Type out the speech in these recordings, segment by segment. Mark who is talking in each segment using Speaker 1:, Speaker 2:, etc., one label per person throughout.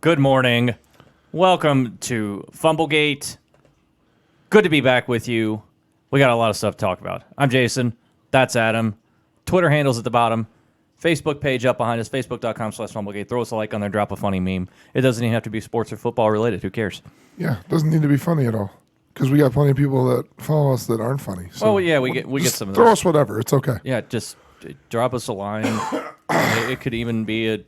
Speaker 1: Good morning. Welcome to Fumblegate. Good to be back with you. We got a lot of stuff to talk about. I'm Jason. That's Adam. Twitter handles at the bottom. Facebook page up behind us, facebook.com/Fumblegate. Throw us a like on there, drop a funny meme. It doesn't even have to be sports or football related. Who cares?
Speaker 2: Yeah, it doesn't need to be funny at all. Because we got plenty of people that follow us that aren't funny. So
Speaker 1: well, yeah, we get some of those.
Speaker 2: Throw us whatever. It's okay.
Speaker 1: Yeah, just drop us a line. It could even be a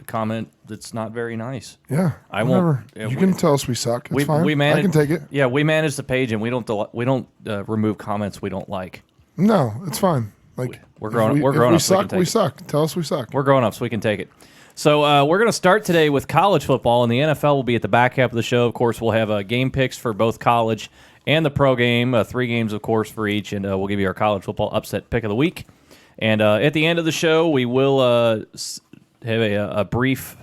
Speaker 1: comment that's not very nice.
Speaker 2: Yeah,
Speaker 1: I
Speaker 2: whatever.
Speaker 1: won't.
Speaker 2: You can tell us we suck. It's fine. I can take it.
Speaker 1: Yeah, we manage the page, and we don't remove comments we don't like.
Speaker 2: No, it's fine. Like
Speaker 1: we're grown ups.
Speaker 2: We suck. Tell us we suck.
Speaker 1: We're grown ups. We can take it. So we're going to start today with college football, and the NFL will be at the back half of the show. Of course, we'll have game picks for both college and the pro game, 3 games, of course, for each, and we'll give you our college football upset pick of the week. And at the end of the show, we will have a brief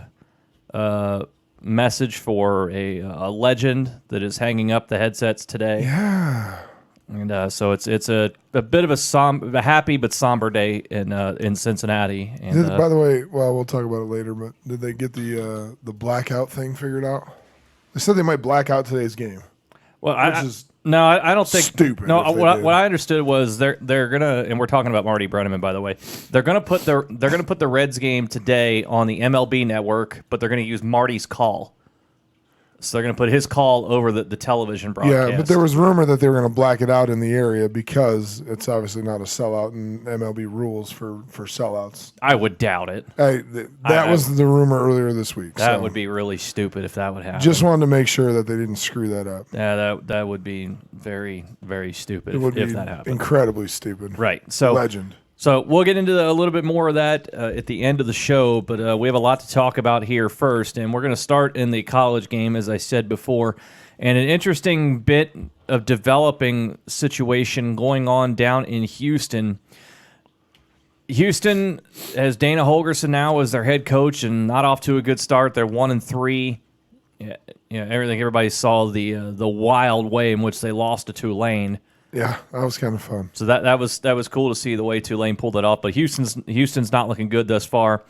Speaker 1: message for a legend that is hanging up the headsets today.
Speaker 2: Yeah.
Speaker 1: And so it's a bit of a happy but somber day in Cincinnati. And,
Speaker 2: by the way, well, we'll talk about it later, but did they get the blackout thing figured out? They said they might black out today's game.
Speaker 1: Well, I don't think
Speaker 2: stupid.
Speaker 1: No, what I understood was they're gonna, and we're talking about Marty Brenneman, by the way. They're gonna put the Reds game today on the MLB network, but they're gonna use Marty's call. So they're going to put his call over the television broadcast.
Speaker 2: Yeah, but there was rumor that they were going to black it out in the area because it's obviously not a sellout in MLB rules for sellouts.
Speaker 1: I would doubt it.
Speaker 2: That was the rumor earlier this week.
Speaker 1: That would be really stupid if that would happen.
Speaker 2: Just wanted to make sure that they didn't screw that up.
Speaker 1: Yeah, that would be very, very stupid if that happened.
Speaker 2: Incredibly stupid.
Speaker 1: Right. So
Speaker 2: legend.
Speaker 1: So we'll get into a little bit more of that at the end of the show, but we have a lot to talk about here first, and we're going to start in the college game, as I said before, and an interesting bit of developing situation going on down in Houston. Houston has Dana Holgorsen now as their head coach, and not off to a good start. They're 1-3. Yeah, everybody saw the wild way in which they lost to Tulane.
Speaker 2: Yeah, that was kind of fun.
Speaker 1: So that was cool to see the way Tulane pulled it off. But Houston's not looking good thus far.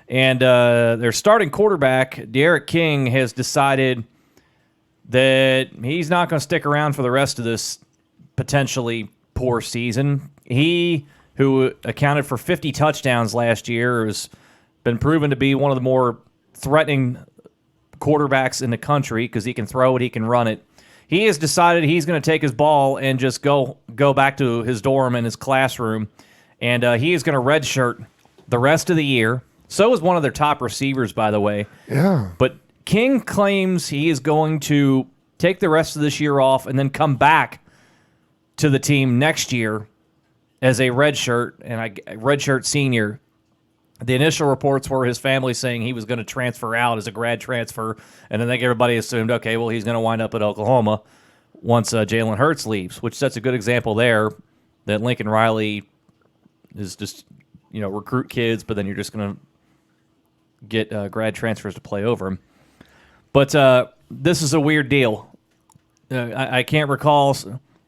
Speaker 1: And their starting quarterback, Derek King, has decided that he's not going to stick around for the rest of this potentially poor season. He, who accounted for 50 touchdowns last year, has been proven to be one of the more threatening quarterbacks in the country because he can throw it, he can run it. He has decided he's going to take his ball and just go back to his dorm and his classroom, and he is going to redshirt the rest of the year. So is one of their top receivers, by the way.
Speaker 2: Yeah.
Speaker 1: But King claims he is going to take the rest of this year off and then come back to the team next year as a redshirt senior. The initial reports were his family saying he was going to transfer out as a grad transfer, and I think everybody assumed, okay, well, he's going to wind up at Oklahoma once Jalen Hurts leaves, which sets a good example there that Lincoln Riley is just, recruit kids, but then you're just going to get grad transfers to play over him. But this is a weird deal. I can't recall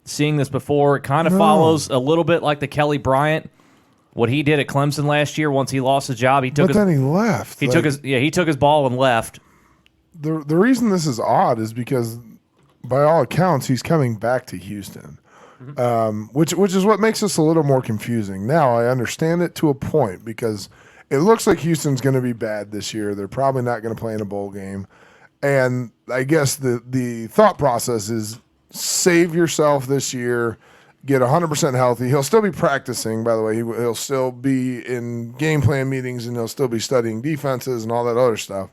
Speaker 1: seeing this before. It kind of follows a little bit like the Kelly Bryant. What he did at Clemson last year, once he lost his job,
Speaker 2: then he left.
Speaker 1: He took his ball and left.
Speaker 2: The reason this is odd is because, by all accounts, he's coming back to Houston, which is what makes this a little more confusing. Now I understand it to a point because it looks like Houston's going to be bad this year. They're probably not going to play in a bowl game, and I guess the thought process is save yourself this year. Get 100% healthy. He'll still be practicing, by the way. He'll still be in game plan meetings, and he'll still be studying defenses and all that other stuff.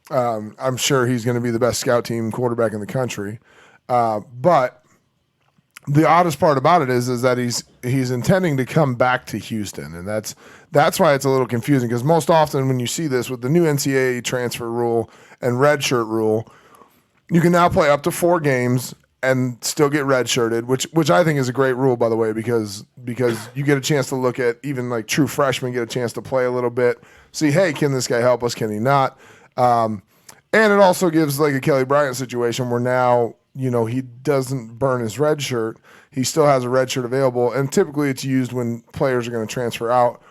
Speaker 2: I'm sure he's going to be the best scout team quarterback in the country. But the oddest part about it is that he's intending to come back to Houston, and that's why it's a little confusing, because most often when you see this with the new NCAA transfer rule and redshirt rule, you can now play up to 4 games and still get redshirted, which I think is a great rule, by the way, because you get a chance to look at even like true freshmen get a chance to play a little bit, see, hey, can this guy help us? Can he not? And it also gives like a Kelly Bryant situation where now, he doesn't burn his red shirt. He still has a red shirt available, and typically it's used when players are going to transfer out.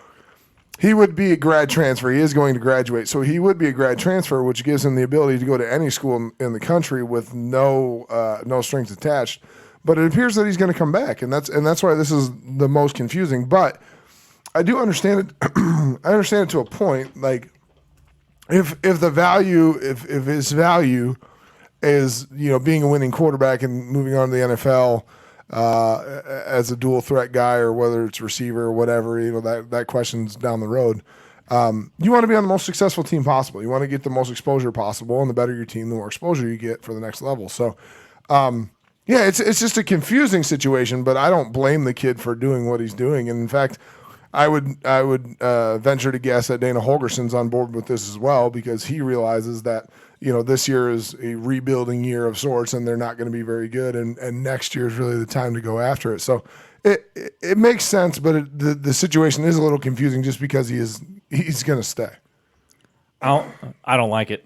Speaker 2: He would be a grad transfer. He is going to graduate, so he would be a grad transfer, which gives him the ability to go to any school in the country with no strings attached. But it appears that he's going to come back, and that's why this is the most confusing. But I do understand it. I understand it to a point. Like if his value is being a winning quarterback and moving on to the NFL. As a dual threat guy, or whether it's receiver or whatever, that question's down the road. You want to be on the most successful team possible. You want to get the most exposure possible, and the better your team, the more exposure you get for the next level. So, it's just a confusing situation, but I don't blame the kid for doing what he's doing. And in fact, I would venture to guess that Dana Holgerson's on board with this as well, because he realizes that this year is a rebuilding year of sorts, and they're not going to be very good, and next year is really the time to go after it. So it makes sense, but the situation is a little confusing just because he's going to stay.
Speaker 1: I don't like it.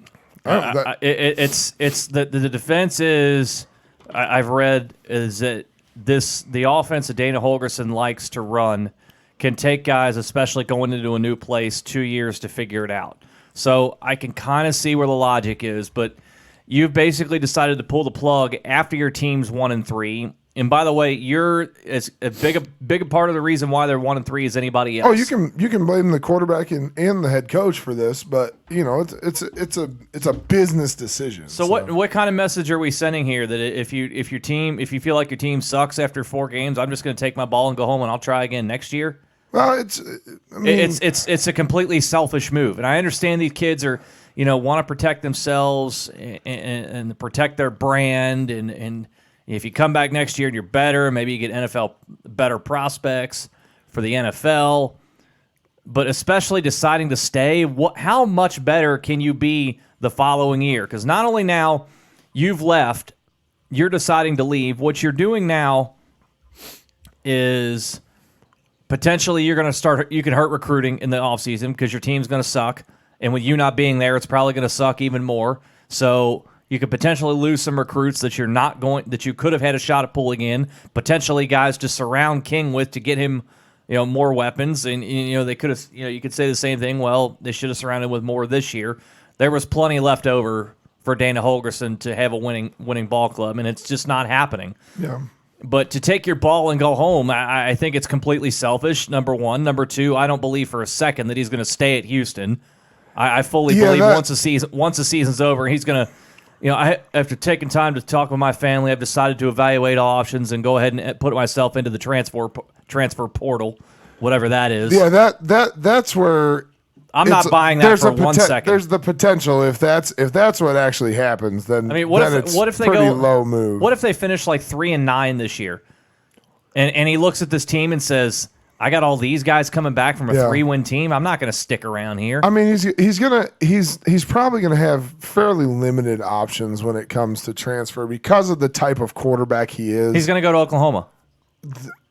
Speaker 1: It's the defense is I've read is that the offense that Dana Holgerson likes to run can take guys, especially going into a new place, 2 years to figure it out. So I can kind of see where the logic is, but you've basically decided to pull the plug after your team's 1-3. And by the way, you're as big a part of the reason why they're 1-3 as anybody else.
Speaker 2: Oh, you can blame the quarterback and the head coach for this, but it's a business decision.
Speaker 1: So what kind of message are we sending here? That if you feel like your team sucks after 4 games, I'm just going to take my ball and go home and I'll try again next year?
Speaker 2: Well,
Speaker 1: it's a completely selfish move, and I understand these kids are want to protect themselves and protect their brand, and if you come back next year and you're better, maybe you get NFL better prospects for the NFL. But especially deciding to stay, how much better can you be the following year? Because not only now you've left, you're deciding to leave. What you're doing now is potentially you can hurt recruiting in the offseason because your team's going to suck. And with you not being there, it's probably going to suck even more. So you could potentially lose some recruits that you could have had a shot at pulling in. Potentially guys to surround King with to get him, more weapons. And they could have, you could say the same thing. Well, they should have surrounded him with more this year. There was plenty left over for Dana Holgerson to have a winning ball club, and it's just not happening.
Speaker 2: Yeah.
Speaker 1: But to take your ball and go home, I think it's completely selfish, number one. Number two, I don't believe for a second that he's going to stay at Houston. I fully believe once the season's over, he's going to, after taking time to talk with my family, I've decided to evaluate all options and go ahead and put myself into the transfer portal, whatever that is.
Speaker 2: Yeah, that's where
Speaker 1: I'm not buying that for 1 second.
Speaker 2: There's the potential if that's what actually happens, then
Speaker 1: what if they
Speaker 2: pretty
Speaker 1: go
Speaker 2: low move.
Speaker 1: What if they finish like 3-9 this year, and he looks at this team and says, I got all these guys coming back from a 3-win team. I'm not going to stick around here.
Speaker 2: I mean, he's probably gonna have fairly limited options when it comes to transfer because of the type of quarterback he is.
Speaker 1: He's going to go to Oklahoma.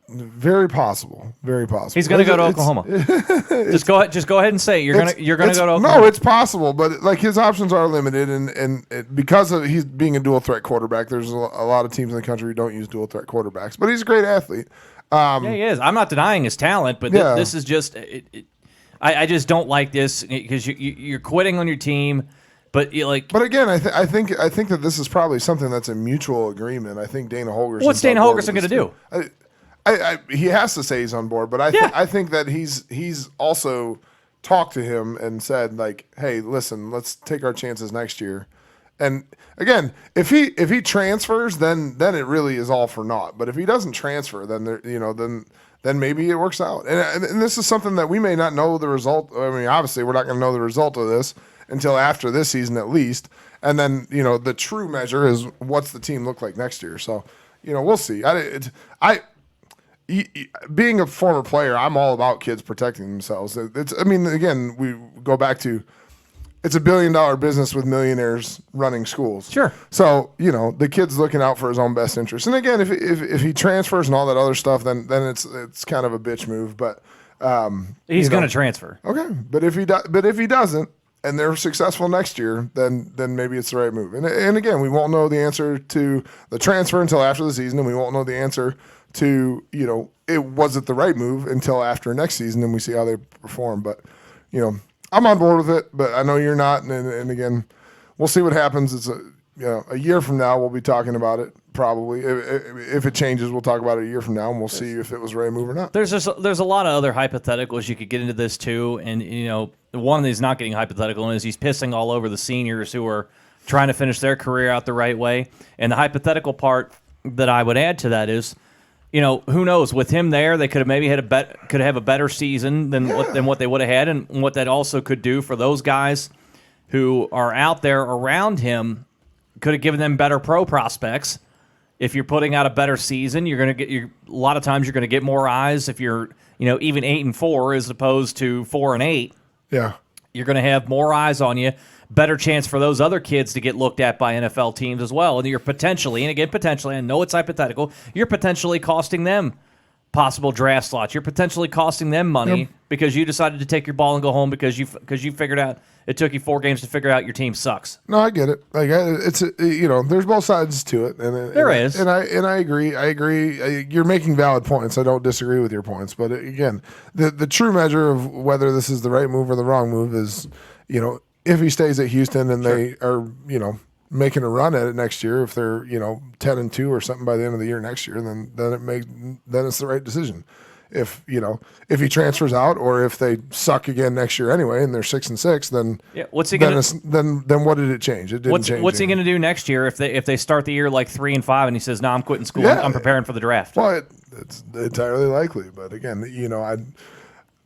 Speaker 2: Very possible. Very possible.
Speaker 1: He's going to go to Oklahoma. Just go ahead and say it. You're going to go to Oklahoma.
Speaker 2: No, it's possible, but like his options are limited, and because of he's being a dual threat quarterback, there's a lot of teams in the country who don't use dual threat quarterbacks. But he's a great athlete.
Speaker 1: Yeah, he is. I'm not denying his talent, but this is just. I just don't like this because you're quitting on your team. But
Speaker 2: But again, I think that this is probably something that's a mutual agreement. I think Dana Holgerson.
Speaker 1: What's Dana Holgerson going to do?
Speaker 2: He has to say he's on board, but I think that he's also talked to him and said, like, hey, listen, let's take our chances next year. And again, if he transfers, then it really is all for naught. But if he doesn't transfer, then then maybe it works out. And this is something that we may not know the result. I mean, obviously, we're not going to know the result of this until after this season at least. And then the true measure is what's the team look like next year. So we'll see. Being a former player, I'm all about kids protecting themselves. Again, we go back to it's $1 billion business with millionaires running schools.
Speaker 1: Sure.
Speaker 2: So the kid's looking out for his own best interest. And again, if he transfers and all that other stuff, then it's kind of a bitch move. But
Speaker 1: he's going to transfer.
Speaker 2: Okay, but if he doesn't, and they're successful next year, then maybe it's the right move. And again, we won't know the answer to the transfer until after the season, and we won't know the answer to, it wasn't the right move until after next season and we see how they perform. But, I'm on board with it, but I know you're not. And again, we'll see what happens. It's a year from now, we'll be talking about it probably. If it changes, we'll talk about it a year from now and we'll see if it was the right move or not.
Speaker 1: There's a lot of other hypotheticals you could get into this too. And, one that's not getting hypothetical is he's pissing all over the seniors who are trying to finish their career out the right way. And the hypothetical part that I would add to that is, who knows? With him there, they could have maybe could have a better season than what they would have had, and what that also could do for those guys who are out there around him could have given them better pro prospects. If you're putting out a better season, you're going to get a lot of times you're going to get more eyes. If you're even 8-4 as opposed to 4-8,
Speaker 2: yeah,
Speaker 1: you're going to have more eyes on you. Better chance for those other kids to get looked at by NFL teams as well. And you're potentially, I know it's hypothetical, you're potentially costing them possible draft slots. You're potentially costing them money because you decided to take your ball and go home because you figured out it took you 4 games to figure out your team sucks.
Speaker 2: No, I get it. Like it's there's both sides to it, and
Speaker 1: there is,
Speaker 2: and I agree. You're making valid points. I don't disagree with your points, but again, the true measure of whether this is the right move or the wrong move is, if he stays at Houston and they are, making a run at it next year, if they're, 10-2 or something by the end of the year next year, then it's the right decision. If he transfers out or if they suck again next year anyway and they're 6-6, then
Speaker 1: what's he gonna
Speaker 2: then what did it change? It didn't change.
Speaker 1: What's he gonna do next year if they start the year like 3-5 and he says, "No, I'm quitting school. I'm preparing for the draft."
Speaker 2: Well, it's entirely likely, but again,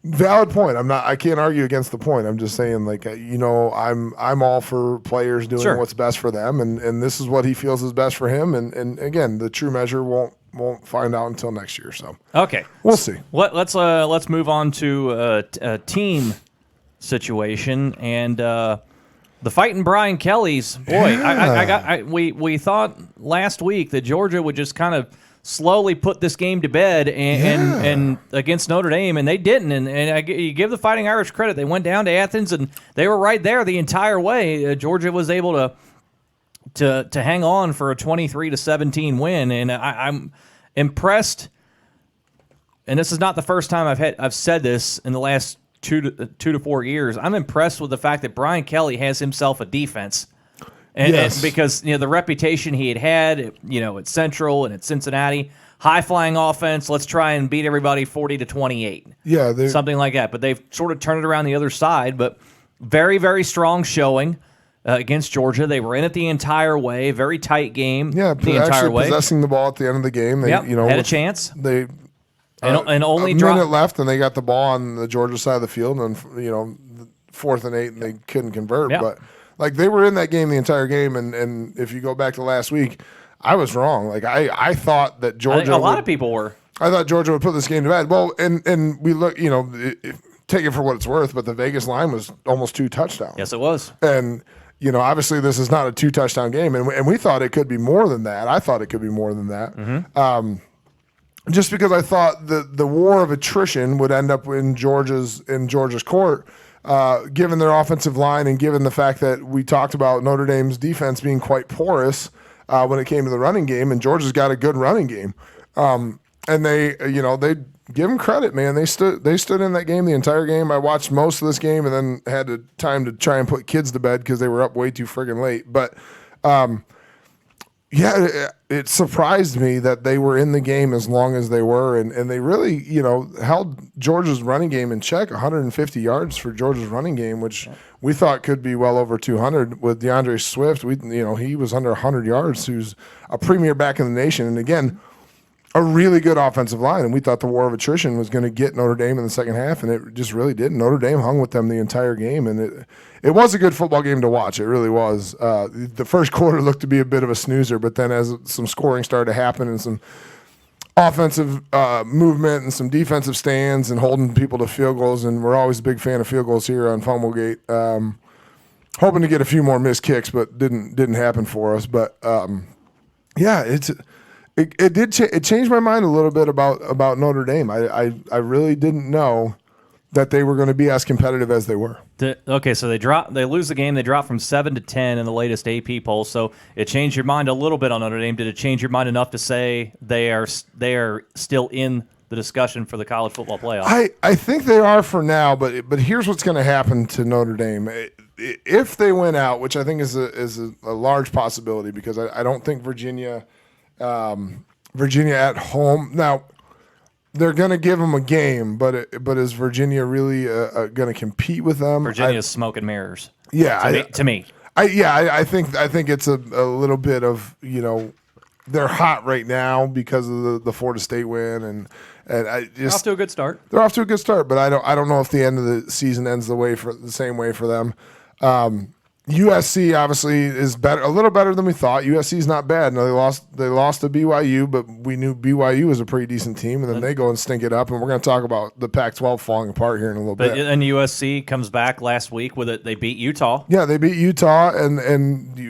Speaker 2: valid point. I can't argue against the point. I'm just saying, like, I'm all for players doing what's best for them, and this is what he feels is best for him. And again, the true measure won't find out until next year. So
Speaker 1: okay,
Speaker 2: we'll see.
Speaker 1: Let's move on to a team situation and the fighting Brian Kelly's. Boy, we thought last week that Georgia would just kind of slowly put this game to bed and against Notre Dame, and they didn't. And you give the Fighting Irish credit; they went down to Athens and they were right there the entire way. Georgia was able to hang on for a 23-17 win, and I'm impressed. And this is not the first time I've said this in the last 2 to 4 years. I'm impressed with the fact that Brian Kelly has himself a defense. And because the reputation he had at Central and at Cincinnati, high flying offense. Let's try and beat everybody 40-28.
Speaker 2: Yeah,
Speaker 1: something like that. But they've sort of turned it around the other side. But very, very strong showing against Georgia. They were in it the entire way. Very tight game.
Speaker 2: Yeah,
Speaker 1: the entire way.
Speaker 2: Possessing the ball at the end of the game. They
Speaker 1: had a chance.
Speaker 2: They
Speaker 1: and only
Speaker 2: a minute left, and they got the ball on the Georgia side of the field, and 4th and 8, and they couldn't convert.
Speaker 1: Yep.
Speaker 2: But like, they were in that game the entire game, and if you go back to last week, I was wrong. Like, I thought that Georgia.
Speaker 1: A lot of people were.
Speaker 2: I thought Georgia would put this game to bed. Well, and we look, take it for what it's worth, but the Vegas line was almost 2 touchdowns.
Speaker 1: Yes, it was.
Speaker 2: And obviously this is not a 2-touchdown game, and we thought it could be more than that. I thought it could be more than that.
Speaker 1: Mm-hmm.
Speaker 2: Just because I thought the war of attrition would end up in Georgia's court. Given their offensive line and given the fact that we talked about Notre Dame's defense being quite porous when it came to the running game, and Georgia's got a good running game, and they give them credit, man. They stood in that game the entire game. I watched most of this game and then had time to try and put kids to bed because they were up way too friggin' late. But it surprised me that they were in the game as long as they were, and they really, held Georgia's running game in check. 150 yards for Georgia's running game, which we thought could be well over 200 with DeAndre Swift. He was under 100 yards, who's a premier back in the nation, and again, a really good offensive line, and we thought the war of attrition was going to get Notre Dame in the second half, and it just really didn't. Notre Dame hung with them the entire game, and it was a good football game to watch. It really was. The first quarter looked to be a bit of a snoozer, but then as some scoring started to happen and some offensive movement and some defensive stands and holding people to field goals, and we're always a big fan of field goals here on Fumblegate. Hoping to get a few more missed kicks, but didn't happen for us. But It changed my mind a little bit about Notre Dame. I really didn't know that they were going to be as competitive as they were.
Speaker 1: Okay, so they lose the game. They drop from 7 to 10 in the latest AP poll. So it changed your mind a little bit on Notre Dame. Did it change your mind enough to say they are still in the discussion for the college football playoff?
Speaker 2: I think they are for now, but here's what's going to happen to Notre Dame. If they win out, which I think is a large possibility, because I don't think Virginia at home now. They're going to give them a game, but is Virginia really going to compete with them?
Speaker 1: Virginia's smoke and mirrors.
Speaker 2: Yeah,
Speaker 1: to me.
Speaker 2: I think it's a little bit of, they're hot right now because of the Florida State win, and I just
Speaker 1: They're off to a good start.
Speaker 2: They're off to a good start, but I don't know if the end of the season ends the same way for them. USC obviously is a little better than we thought. USC is not bad. No, they lost to BYU, but we knew BYU was a pretty decent team, and then they go and stink it up. And we're going to talk about the Pac-12 falling apart here in a little bit.
Speaker 1: And USC comes back last week with it. They beat Utah.
Speaker 2: Yeah, they beat Utah, and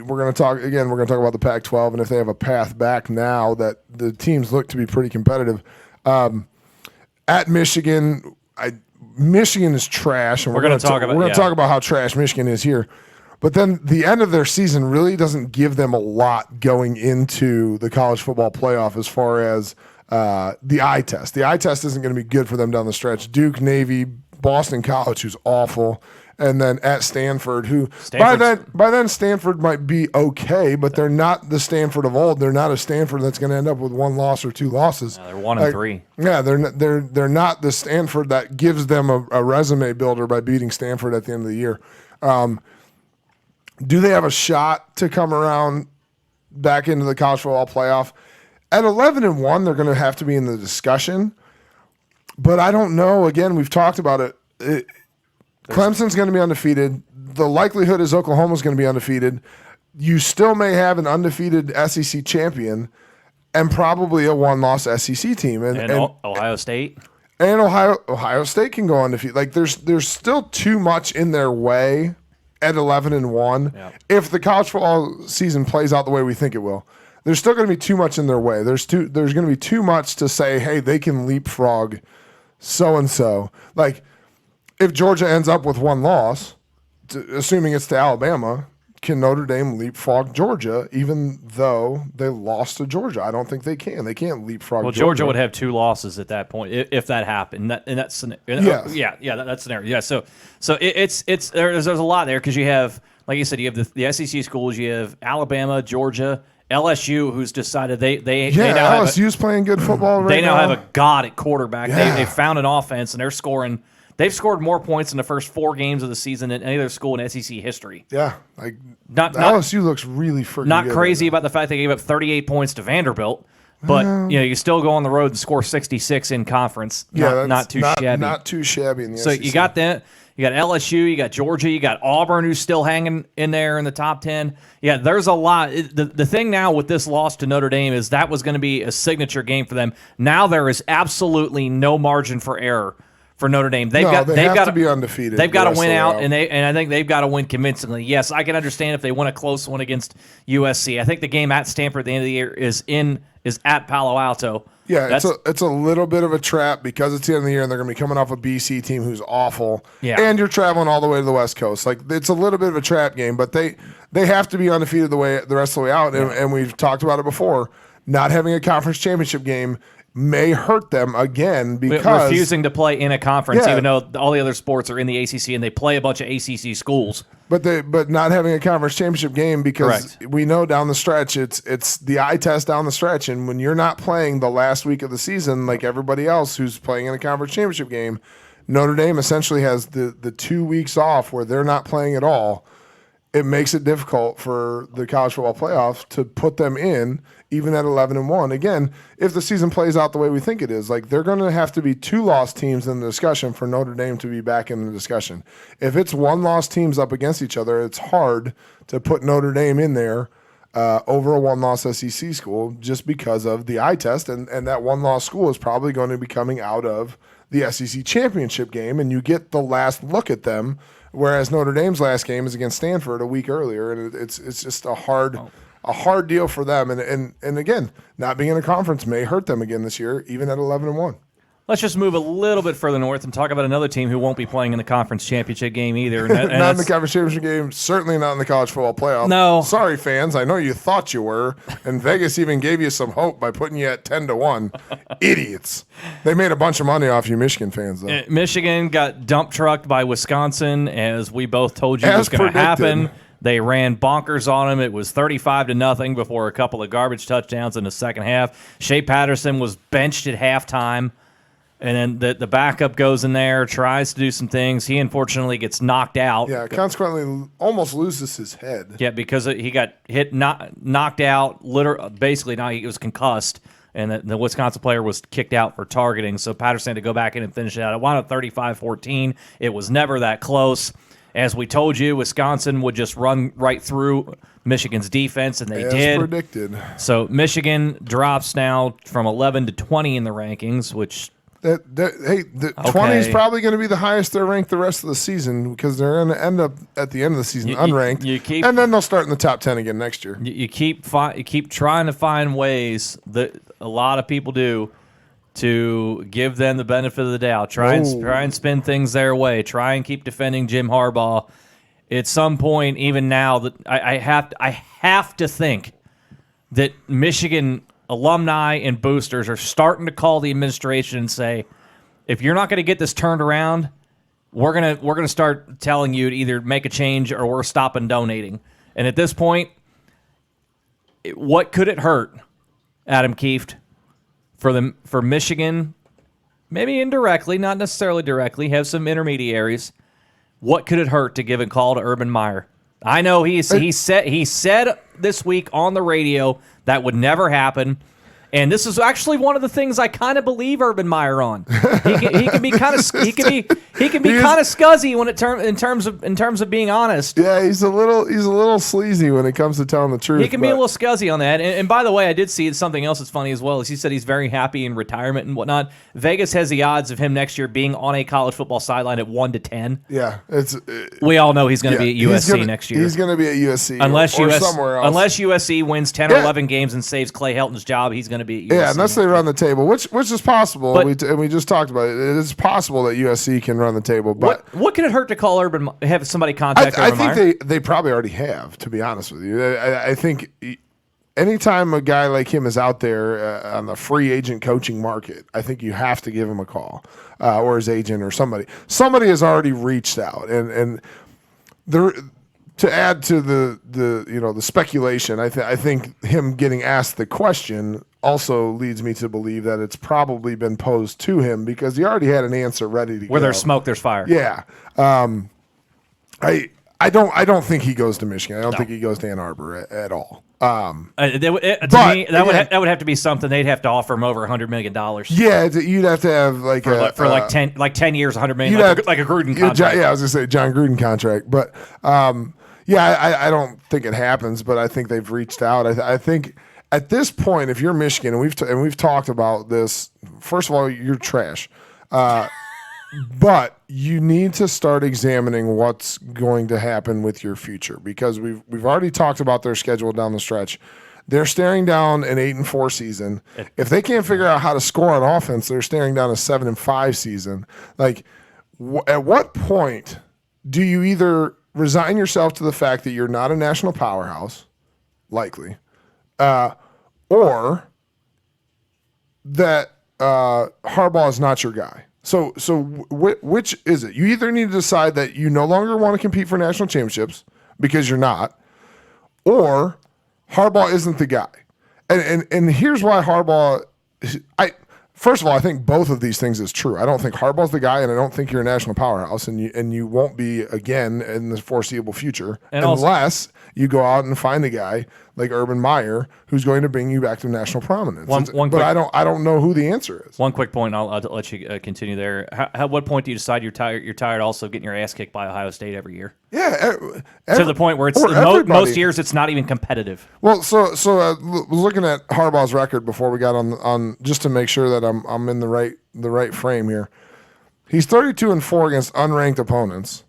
Speaker 2: we're going to talk again. We're going to talk about the Pac-12 and if they have a path back now that the teams look to be pretty competitive. At Michigan, Michigan is trash, and we're going to talk about how trash Michigan is here. But then the end of their season really doesn't give them a lot going into the college football playoff as far as the eye test. The eye test isn't going to be good for them down the stretch. Duke, Navy, Boston College, who's awful, and then at Stanford, who by then Stanford might be okay, but they're not the Stanford of old. They're not a Stanford that's going to end up with 1 loss or 2 losses.
Speaker 1: No, they're 1-3.
Speaker 2: Yeah, they're not the Stanford that gives them a resume builder by beating Stanford at the end of the year. Do they have a shot to come around back into the college football playoff? At 11-1, they're going to have to be in the discussion. But I don't know. Again, we've talked about it. Clemson's going to be undefeated. The likelihood is Oklahoma's going to be undefeated. You still may have an undefeated SEC champion and probably a 1-loss SEC team. And
Speaker 1: Ohio State.
Speaker 2: And Ohio State can go undefeated. Like there's still too much in their way at 11-1.
Speaker 1: Yeah.
Speaker 2: If the college football season plays out the way we think it will, there's still going to be too much in their way. There's going to be too much to say, hey, they can leapfrog so and so. Like if Georgia ends up with 1 loss, assuming it's to Alabama, can Notre Dame leapfrog Georgia even though they lost to Georgia? I don't think they can. They can't leapfrog Georgia.
Speaker 1: Well, Georgia would have 2 losses at that point if that happened. That scenario.
Speaker 2: Yes.
Speaker 1: That scenario. Yeah, so there's a lot there because you have, like you said, you have the SEC schools, you have Alabama, Georgia, LSU, who's decided they now
Speaker 2: LSU's playing good football right now.
Speaker 1: They now have a god at quarterback.
Speaker 2: Yeah.
Speaker 1: They found an offense, and they're scoring. They've scored more points in the first 4 games of the season than any other school in SEC history.
Speaker 2: Yeah, like LSU looks really freaking
Speaker 1: not
Speaker 2: good
Speaker 1: crazy about the fact they gave up 38 points to Vanderbilt, but you still go on the road and score 66 in conference. Not too shabby.
Speaker 2: Not too shabby in the
Speaker 1: so
Speaker 2: SEC.
Speaker 1: You got that. You got LSU, you got Georgia, you got Auburn, who's still hanging in there in the top 10. Yeah, there's a lot. The thing now with this loss to Notre Dame is that was going to be a signature game for them. Now there is absolutely no margin for error for Notre Dame. They've got
Speaker 2: to be undefeated.
Speaker 1: They've got to win out, and I think they've got to win convincingly. Yes, I can understand if they win a close one against USC. I think the game at Stanford at the end of the year is at Palo Alto.
Speaker 2: Yeah, it's a little bit of a trap because it's the end of the year and they're going to be coming off a BC team who's awful.
Speaker 1: Yeah.
Speaker 2: And you're traveling all the way to the West Coast. Like it's a little bit of a trap game, but they have to be undefeated the rest of the way out. Yeah. And we've talked about it before. Not having a conference championship game may hurt them again because
Speaker 1: refusing to play in a conference, even though all the other sports are in the ACC and they play a bunch of ACC schools.
Speaker 2: But not having a conference championship game because we know down the stretch it's the eye test down the stretch, and when you're not playing the last week of the season like everybody else who's playing in a conference championship game, Notre Dame essentially has the 2 weeks off where they're not playing at all. It makes it difficult for the college football playoff to put them in, even at 11-1. Again, if the season plays out the way we think it is, like they're going to have to be 2-loss teams in the discussion for Notre Dame to be back in the discussion. If it's 1-loss teams up against each other, it's hard to put Notre Dame in there over a 1-loss SEC school just because of the eye test, and that 1-loss school is probably going to be coming out of the SEC championship game, and you get the last look at them. Whereas Notre Dame's last game is against Stanford a week earlier, and it's just a hard deal for them. And again, not being in a conference may hurt them again this year, even at 11-1.
Speaker 1: Let's just move a little bit further north and talk about another team who won't be playing in the conference championship game either.
Speaker 2: Not in the conference championship game, certainly not in the college football playoff.
Speaker 1: No.
Speaker 2: Sorry, fans. I know you thought you were, and Vegas even gave you some hope by putting you at 10-1. Idiots. They made a bunch of money off you Michigan fans, though.
Speaker 1: Michigan got dump trucked by Wisconsin, as we both told you was going to happen. They ran bonkers on him. It was 35-0 before a couple of garbage touchdowns in the second half. Shea Patterson was benched at halftime. And then the backup goes in there, tries to do some things. He unfortunately gets knocked out.
Speaker 2: Yeah, consequently almost loses his head.
Speaker 1: Yeah, because he got knocked out. Basically, he was concussed, and the Wisconsin player was kicked out for targeting. So Patterson had to go back in and finish it out. It wound up 35-14. It was never that close. As we told you, Wisconsin would just run right through Michigan's defense, and they did.
Speaker 2: As predicted.
Speaker 1: So Michigan drops now from 11 to 20 in the rankings, which...
Speaker 2: The 20 is probably going to be the highest they're ranked the rest of the season because they're going to end up at the end of the season unranked, and then they'll start in the top 10 again next year.
Speaker 1: You keep trying to find ways that a lot of people do to give them the benefit of the doubt. Try and spin things their way. Try and keep defending Jim Harbaugh. At some point, even now, that I have to think that Michigan alumni and boosters are starting to call the administration and say, if you're not going to get this turned around, we're gonna start telling you to either make a change or we're stopping donating. And at this point, what could it hurt, Adam Kieft, for Michigan, maybe indirectly, not necessarily directly, have some intermediaries? What could it hurt to give a call to Urban Meyer? I know he said this week on the radio that would never happen. And this is actually one of the things I kind of believe Urban Meyer on. He can be kind of scuzzy when in terms of being honest.
Speaker 2: Yeah, he's a little sleazy when it comes to telling the truth.
Speaker 1: He can be a little scuzzy on that. And by the way, I did see something else that's funny as well. Is he said he's very happy in retirement and whatnot. Vegas has the odds of him next year being on a college football sideline at 1 to 10.
Speaker 2: Yeah,
Speaker 1: we all know he's going to be at USC next year.
Speaker 2: He's going to be at USC
Speaker 1: or
Speaker 2: somewhere else.
Speaker 1: Unless USC wins 10 or 11 games and saves Clay Helton's job, he's going to be at USC.
Speaker 2: Yeah, unless they run the table, which is possible. But we just talked about it. It is possible that USC can run the table. But
Speaker 1: what could it hurt to call have somebody contact Urban Meyer?
Speaker 2: I think they probably already have, to be honest with you. I think anytime a guy like him is out there on the free agent coaching market, I think you have to give him a call or his agent or somebody. Somebody has already reached out, and there. To add to the speculation, I think him getting asked the question also leads me to believe that it's probably been posed to him because he already had an answer ready to go.
Speaker 1: Where there's smoke, there's fire.
Speaker 2: Yeah. I don't think he goes to Michigan. I don't think he goes to Ann Arbor at all.
Speaker 1: That would have to be something they'd have to offer him over $100 million.
Speaker 2: Yeah, you'd have to have
Speaker 1: for 10 years, $100 million, like a Gruden contract.
Speaker 2: Yeah, I was gonna say John Gruden contract, but I don't think it happens. But I think they've reached out. I think at this point, if you're Michigan, and we've talked about this. First of all, you're trash. But you need to start examining what's going to happen with your future because we've already talked about their schedule down the stretch. They're staring down an 8-4 season. If they can't figure out how to score on offense, they're staring down a 7-5 season. Like, at what point do you either resign yourself to the fact that you're not a national powerhouse, likely, or that Harbaugh is not your guy? So which is it? You either need to decide that you no longer want to compete for national championships because you're not, or Harbaugh isn't the guy. And here's why Harbaugh. First of all, I think both of these things is true. I don't think Harbaugh's the guy, and I don't think you're a national powerhouse, and you won't be again in the foreseeable future unless you go out and find a guy like Urban Meyer who's going to bring you back to national prominence. I don't know who the answer is.
Speaker 1: One quick point, I'll let you continue there. At what point do you decide you're tired also of getting your ass kicked by Ohio State every year?
Speaker 2: Yeah,
Speaker 1: to the point where it's most years it's not even competitive.
Speaker 2: Well, so looking at Harbaugh's record before we got on just to make sure that I'm in the right frame here. He's 32-4 against unranked opponents.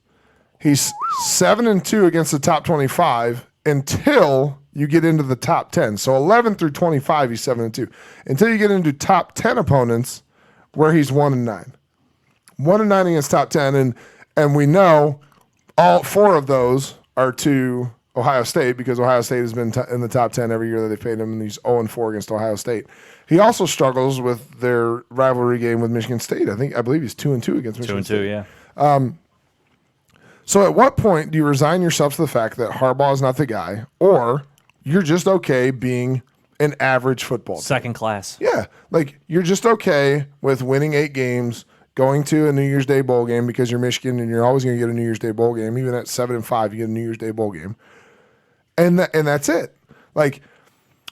Speaker 2: He's 7-2 against the top 25 until you get into the top 10. So 11 through 25, he's 7-2. Until you get into top 10 opponents, where he's 1-9. 1-9 against top 10, and we know all 4 of those are to Ohio State because Ohio State has been in the top 10 every year that they've played him, and he's 0-4 against Ohio State. He also struggles with their rivalry game with Michigan State. I believe he's 2-2 against Michigan State.
Speaker 1: 2-2, yeah.
Speaker 2: So at what point do you resign yourself to the fact that Harbaugh is not the guy, or you're just okay being an average football team?
Speaker 1: Second class.
Speaker 2: Yeah, like you're just okay with winning 8 games, going to a New Year's Day bowl game because you're Michigan and you're always going to get a New Year's Day bowl game. Even at 7-5, you get a New Year's Day bowl game, and that's it. Like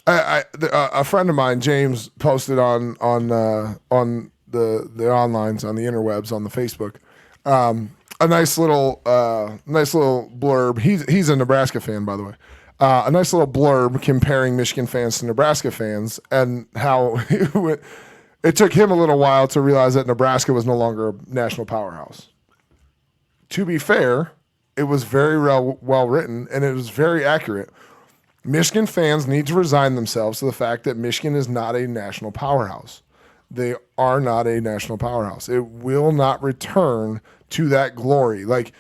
Speaker 2: a friend of mine, James, posted on the onlines, on the interwebs, on the Facebook, a nice little blurb. He's a Nebraska fan, by the way. A nice little blurb comparing Michigan fans to Nebraska fans and how it took him a little while to realize that Nebraska was no longer a national powerhouse. To be fair, it was very well written, and it was very accurate. Michigan fans need to resign themselves to the fact that Michigan is not a national powerhouse. They are not a national powerhouse. It will not return to that glory. Like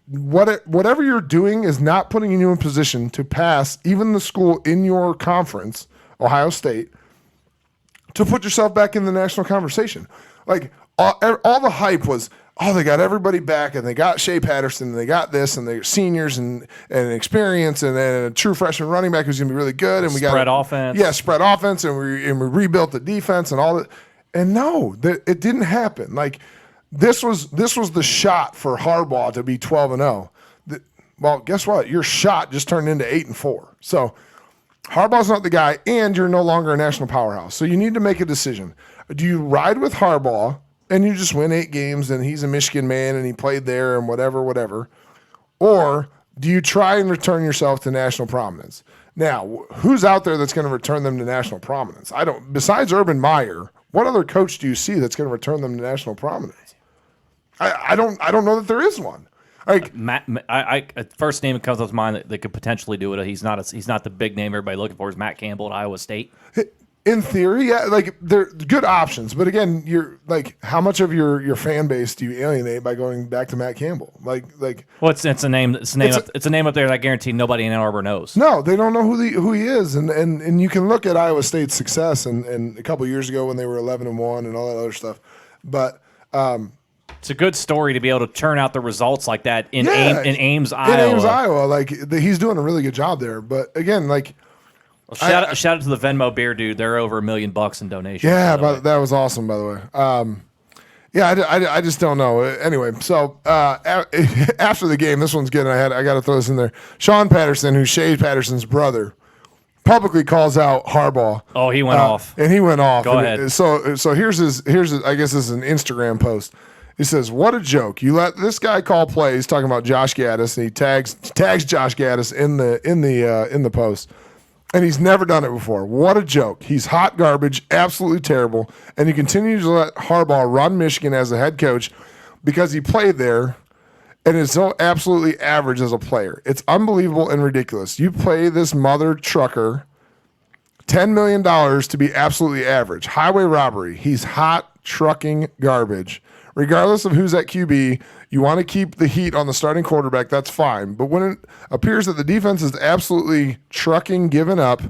Speaker 2: whatever you're doing is not putting you in position to pass even the school in your conference, Ohio State, to put yourself back in the national conversation. Like all the hype was, oh, they got everybody back, and they got Shea Patterson, and they got this, and they're seniors and experience, and then a true freshman running back who's going to be really good, and we got
Speaker 1: spread offense.
Speaker 2: Yeah, spread offense, and we rebuilt the defense and all that. And no, it didn't happen. Like this was the shot for Harbaugh to be 12-0. Well, guess what? Your shot just turned into 8-4. So Harbaugh's not the guy, and you're no longer a national powerhouse. So you need to make a decision. Do you ride with Harbaugh and you just win 8 games and he's a Michigan man and he played there and whatever? Or do you try and return yourself to national prominence? Now, who's out there that's going to return them to national prominence? Besides Urban Meyer, what other coach do you see that's going to return them to national prominence? I don't know that there is one. Like
Speaker 1: first name that comes up to mind that could potentially do it. He's not the big name everybody looking for is Matt Campbell at Iowa State.
Speaker 2: In theory, yeah, like they're good options, but again, you're like, how much of your fan base do you alienate by going back to Matt Campbell? Like, well,
Speaker 1: it's a name up there that I guarantee nobody in Ann Arbor knows.
Speaker 2: No, they don't know who he is, and you can look at Iowa State's success and a couple of years ago when they were 11-1 and all that other stuff, but
Speaker 1: it's a good story to be able to turn out the results like that in Ames, Iowa.
Speaker 2: In Ames, Iowa, like he's doing a really good job there. But again, like.
Speaker 1: Well, shout out to the Venmo beer dude. They're over $1 million in donations.
Speaker 2: Yeah, but that was awesome, by the way. I just don't know. Anyway, so after the game, this one's good. And I got to throw this in there. Sean Patterson, who's Shea Patterson's brother, publicly calls out Harbaugh.
Speaker 1: Oh, he went off.
Speaker 2: And he went off.
Speaker 1: Go ahead.
Speaker 2: So here's his. I guess this is an Instagram post. He says, "What a joke! You let this guy call plays." Talking about Josh Gaddis, and he tags Josh Gaddis in the post. And he's never done it before. What a joke. He's hot garbage, absolutely terrible. And he continues to let Harbaugh run Michigan as a head coach because he played there and is so absolutely average as a player. It's unbelievable and ridiculous. You pay this mother trucker $10 million to be absolutely average. Highway robbery. He's hot trucking garbage. Regardless of who's at QB, you want to keep the heat on the starting quarterback, that's fine. But when it appears that the defense is absolutely trucking, giving up,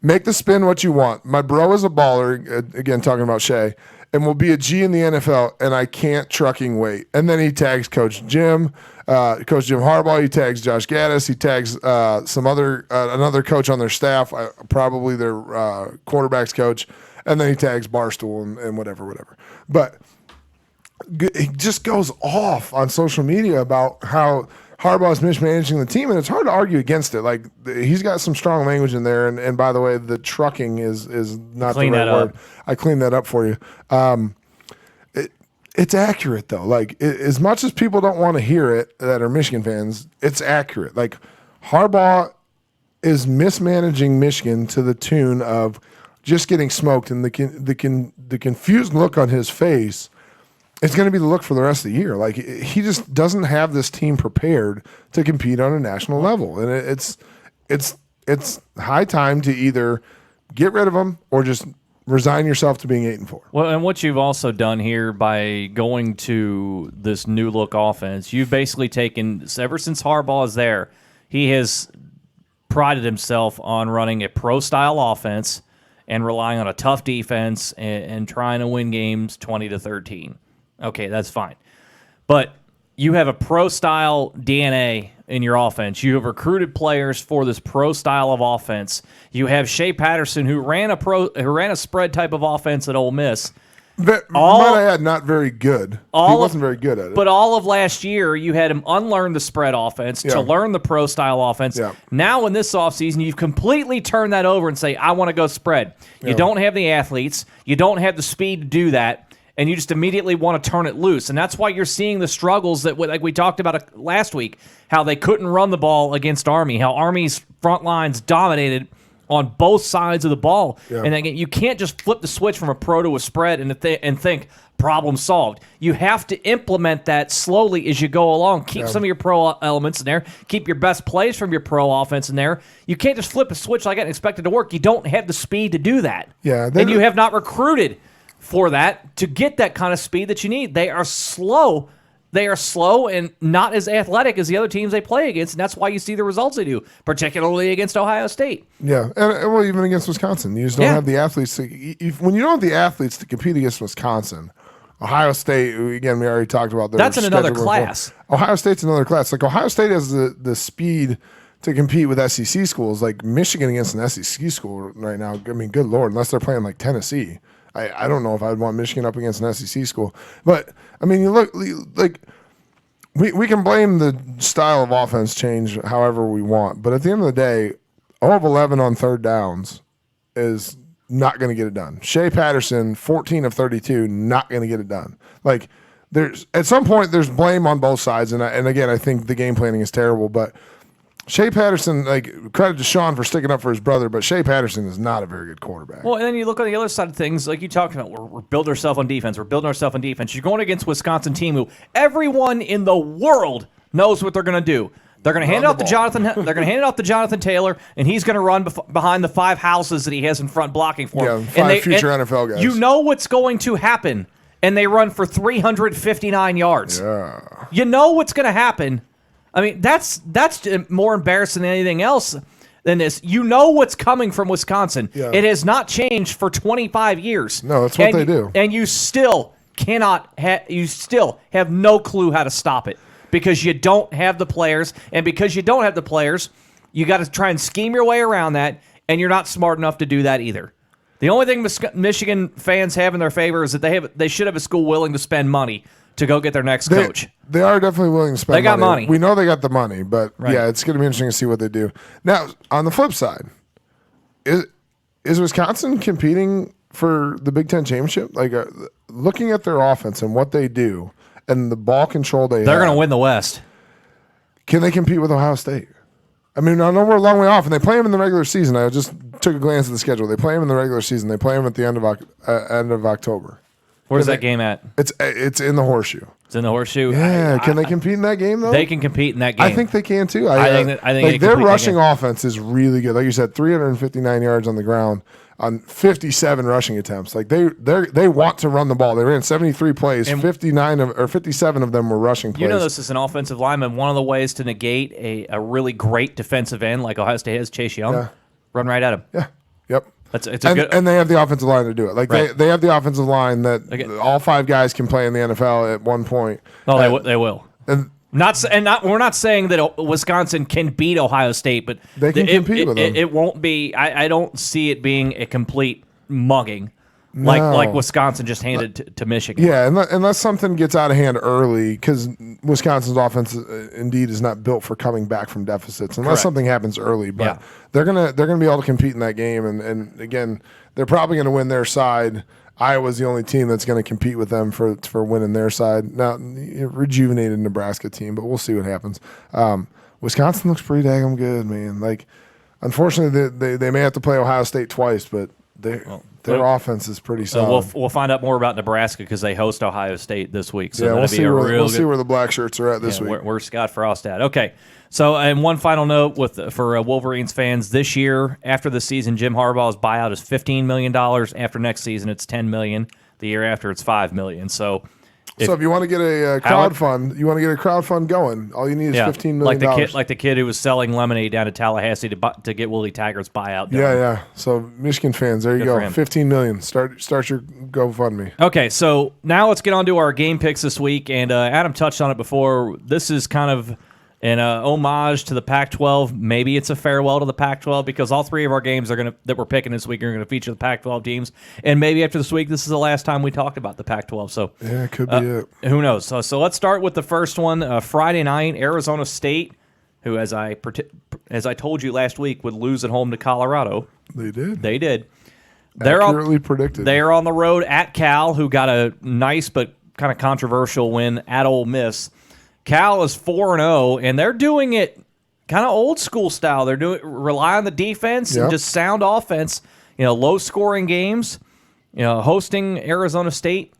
Speaker 2: make the spin what you want. My bro is a baller, again talking about Shea, and will be a G in the NFL, and I can't trucking wait. And then he tags Coach Jim Harbaugh, he tags Josh Gaddis, he tags another coach on their staff, probably their quarterback's coach, and then he tags Barstool and whatever. But he just goes off on social media about how Harbaugh's mismanaging the team, and it's hard to argue against it. Like, he's got some strong language in there, and by the way, the trucking is not the right word. I cleaned that up for you. It's accurate, though. Like, as much as people don't want to hear it that are Michigan fans, it's accurate. Like, Harbaugh is mismanaging Michigan to the tune of just getting smoked, and the confused look on his face, it's going to be the look for the rest of the year. Like, he just doesn't have this team prepared to compete on a national level, and it's high time to either get rid of him or just resign yourself to being 8-4.
Speaker 1: Well, and what you've also done here by going to this new look offense, you've basically taken, ever since Harbaugh is there, he has prided himself on running a pro-style offense and relying on a tough defense and trying to win games 20-13. Okay, that's fine. But you have a pro-style DNA in your offense. You have recruited players for this pro-style of offense. You have Shea Patterson, who ran a spread type of offense at Ole Miss.
Speaker 2: Might I add, not very good. He wasn't very good at it.
Speaker 1: But all of last year, you had him unlearn the spread offense to learn the pro-style offense.
Speaker 2: Yeah.
Speaker 1: Now in this offseason, you've completely turned that over and say, I want to go spread. You don't have the athletes. You don't have the speed to do that. And you just immediately want to turn it loose. And that's why you're seeing the struggles that, like we talked about last week, how they couldn't run the ball against Army, how Army's front lines dominated on both sides of the ball. Yeah. And again, you can't just flip the switch from a pro to a spread and think problem solved. You have to implement that slowly as you go along. Keep some of your pro elements in there. Keep your best plays from your pro offense in there. You can't just flip a switch like that and expect it to work. You don't have the speed to do that.
Speaker 2: Yeah,
Speaker 1: and you have not recruited for that to get that kind of speed that you need. They are slow. They are slow and not as athletic as the other teams they play against, and that's why you see the results they do, particularly against Ohio State.
Speaker 2: Yeah, and well, even against Wisconsin. You just don't have the athletes. When you don't have the athletes to compete against Wisconsin, Ohio State, again, we already talked about
Speaker 1: that's in another class.
Speaker 2: Ohio State's another class. Like, Ohio State has the speed to compete with SEC schools. Like, Michigan against an SEC school right now, I mean, good Lord, unless they're playing like Tennessee. I don't know if I'd want Michigan up against an SEC school. But, I mean, you look, like, we can blame the style of offense change however we want. But at the end of the day, 0 of 11 on third downs is not going to get it done. Shea Patterson, 14 of 32, not going to get it done. Like, at some point, there's blame on both sides. And again, I think the game planning is terrible. But Shea Patterson, like, credit to Sean for sticking up for his brother, but Shea Patterson is not a very good quarterback.
Speaker 1: Well, and then you look on the other side of things, like you talked about, we're building ourselves on defense. We're building ourselves on defense. You're going against Wisconsin team who everyone in the world knows what they're going to do. They're going to hand it off to Jonathan. They're going to hand it off to Jonathan Taylor, and he's going to run behind the 5 houses that he has in front blocking for him.
Speaker 2: Yeah, 5 future NFL guys.
Speaker 1: You know what's going to happen, and they run for 359 yards.
Speaker 2: Yeah.
Speaker 1: You know what's going to happen. I mean, that's more embarrassing than anything else than this. You know what's coming from Wisconsin.
Speaker 2: Yeah.
Speaker 1: It has not changed for 25 years.
Speaker 2: No, that's what they do.
Speaker 1: And you still you still have no clue how to stop it because you don't have the players. And because you don't have the players, you got to try and scheme your way around that, and you're not smart enough to do that either. The only thing Michigan fans have in their favor is that they should have a school willing to spend money to go get their next coach.
Speaker 2: They are definitely willing to spend money.
Speaker 1: They got money.
Speaker 2: We know they got the money, but yeah, it's going to be interesting to see what they do. Now, on the flip side, is Wisconsin competing for the Big Ten championship? Like, looking at their offense and what they do and the ball control they're
Speaker 1: going to win the West.
Speaker 2: Can they compete with Ohio State? I mean, I know we're a long way off, and they play them in the regular season. I just took a glance at the schedule. They play them in the regular season. They play them at the end of October.
Speaker 1: Where's that game at?
Speaker 2: It's in the Horseshoe.
Speaker 1: It's in the Horseshoe.
Speaker 2: Yeah, can they compete in that game though?
Speaker 1: They can compete in that game.
Speaker 2: I think they can too.
Speaker 1: I think
Speaker 2: like their rushing offense is really good. Like you said, 359 yards on the ground on 57 rushing attempts. Like they want to run the ball. They ran 73 plays. And 57 of them were rushing plays.
Speaker 1: You know, this is an offensive lineman. One of the ways to negate a really great defensive end like Ohio State has, Chase Young, run right at him.
Speaker 2: Yeah. Yep.
Speaker 1: And
Speaker 2: they have the offensive line to do it. Like they have the offensive line that all 5 guys can play in the NFL at one point.
Speaker 1: Oh, they will.
Speaker 2: And
Speaker 1: we're not saying that Wisconsin can beat Ohio State, but
Speaker 2: they can compete with them.
Speaker 1: It won't be. I don't see it being a complete mugging. Like Wisconsin just handed to Michigan.
Speaker 2: Yeah, unless something gets out of hand early, because Wisconsin's offense indeed is not built for coming back from deficits. Unless something happens early, but they're gonna be able to compete in that game. And again, they're probably gonna win their side. Iowa's the only team that's going to compete with them for winning their side. Now, rejuvenated Nebraska team, but we'll see what happens. Wisconsin looks pretty daggum good, man. Like, unfortunately, they may have to play Ohio State twice, but Their offense is pretty
Speaker 1: So
Speaker 2: solid.
Speaker 1: we'll find out more about Nebraska because they host Ohio State this week. So
Speaker 2: yeah,
Speaker 1: that'll be
Speaker 2: we'll see where the black shirts are at this week.
Speaker 1: Where's Scott Frost at? Okay. So, and one final note for Wolverines fans this year, after the season, Jim Harbaugh's buyout is $15 million. After next season, it's $10 million. The year after, it's $5 million. So
Speaker 2: if you want to get a crowd fund going, all you need is $15 million.
Speaker 1: Like the kid who was selling lemonade down to Tallahassee to get Willie Taggart's buyout done.
Speaker 2: Yeah. So Michigan fans, there you go. $15 million. Start your GoFundMe.
Speaker 1: Okay, so now let's get on to our game picks this week. And Adam touched on it before. This is kind of an homage to the Pac-12. Maybe it's a farewell to the Pac-12 because all three of our games that we're picking this week are going to feature the Pac-12 teams. And maybe after this week, this is the last time we talked about the Pac-12. So
Speaker 2: yeah, it could be it.
Speaker 1: Who knows? So let's start with the first one. Friday night, Arizona State, who, as I told you last week, would lose at home to Colorado.
Speaker 2: They did.
Speaker 1: They did.
Speaker 2: Accurately predicted.
Speaker 1: They are on the road at Cal, who got a nice but kind of controversial win at Ole Miss. Cal is 4-0, and they're doing it kind of old school style. They're rely on the defense and just sound offense. Low scoring games. Hosting Arizona State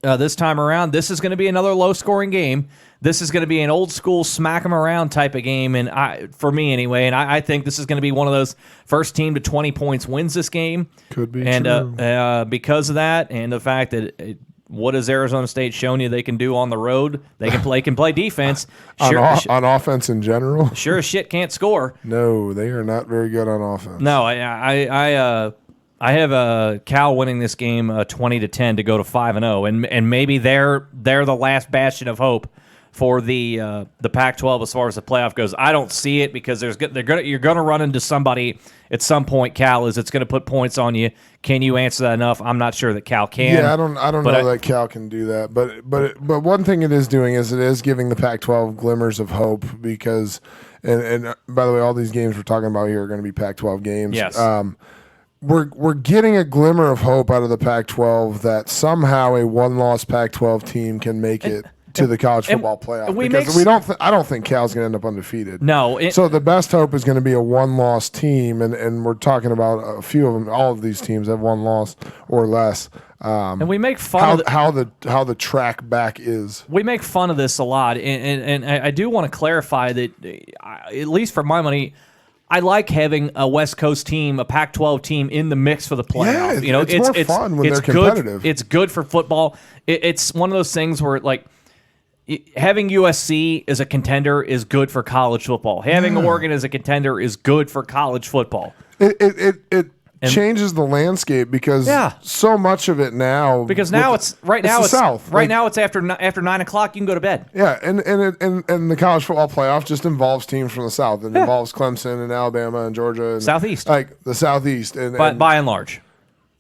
Speaker 1: this time around. This is going to be another low scoring game. This is going to be an old school smack 'em around type of game, and for me anyway. And I think this is going to be one of those first team to 20 points wins this game.
Speaker 2: Could be
Speaker 1: and
Speaker 2: true.
Speaker 1: Because of that, and the fact that. What has Arizona State shown you they can do on the road? They can play defense.
Speaker 2: On offense in general?
Speaker 1: Sure as shit can't score.
Speaker 2: No, they are not very good on offense.
Speaker 1: No, I have Cal winning this game 20-10 to go to 5-0, and maybe they're the last bastion of hope for the Pac-12 as far as the playoff goes. I don't see it because you're gonna run into somebody at some point. Cal it's going to put points on you. Can you answer that enough? I'm not sure that Cal can.
Speaker 2: Yeah, I don't know that Cal can do that. But one thing it is doing is it is giving the Pac-12 glimmers of hope because and by the way, all these games we're talking about here are going to be Pac-12 games.
Speaker 1: Yes.
Speaker 2: We're getting a glimmer of hope out of the Pac-12 that somehow a one-loss Pac-12 team can make it to the college football playoff. I don't think Cal's going to end up undefeated.
Speaker 1: No.
Speaker 2: So the best hope is going to be a one-loss team, and we're talking about a few of them. All of these teams have one loss or less.
Speaker 1: And we make fun of
Speaker 2: how the track back is.
Speaker 1: We make fun of this a lot, and I do want to clarify that at least for my money, I like having a West Coast team, a Pac-12 team in the mix for the playoff.
Speaker 2: Yeah, it's more fun when they're competitive.
Speaker 1: It's good for football. It's one of those things where having USC as a contender is good for college football. Having Oregon as a contender is good for college football.
Speaker 2: It changes the landscape because so much of it now.
Speaker 1: Because now it's the
Speaker 2: South.
Speaker 1: Right now it's after 9 o'clock. You can go to bed.
Speaker 2: Yeah, and the college football playoff just involves teams from the South. It involves Clemson and Alabama and Georgia and
Speaker 1: Southeast,
Speaker 2: like the Southeast.
Speaker 1: But by and large.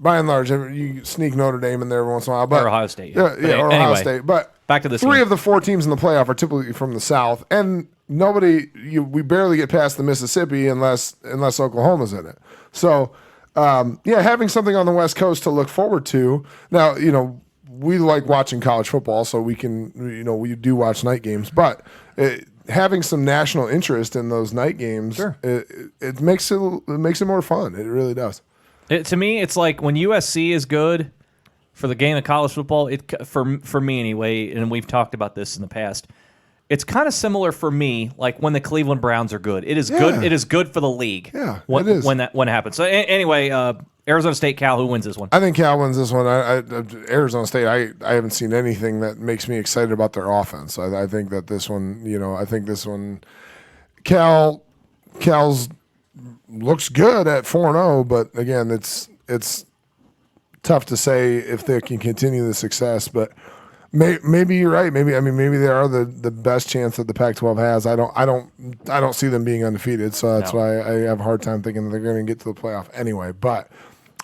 Speaker 2: By and large, you sneak Notre Dame in there every once in a while. But,
Speaker 1: or Ohio State.
Speaker 2: Yeah, or Ohio State. But
Speaker 1: back to this.
Speaker 2: Three of the four teams in the playoff are typically from the South, and we barely get past the Mississippi unless Oklahoma's in it. So, having something on the West Coast to look forward to. Now, we like watching college football, so we can, we do watch night games, but having some national interest in those night games, it makes it more fun. It really does.
Speaker 1: To me, it's like when USC is good for the game of college football. For me anyway, and we've talked about this in the past. It's kind of similar for me, like when the Cleveland Browns are good. It is good. It is good for the league.
Speaker 2: Yeah,
Speaker 1: when it happens. So anyway, Arizona State, Cal, who wins this one?
Speaker 2: I think Cal wins this one. Arizona State, I haven't seen anything that makes me excited about their offense. I think that this one, Cal's looks good at 4-0, but again, it's tough to say if they can continue the success. But maybe you're right. Maybe they are the best chance that the Pac-12 has. I don't see them being undefeated, so that's why I have a hard time thinking that they're going to get to the playoff anyway. But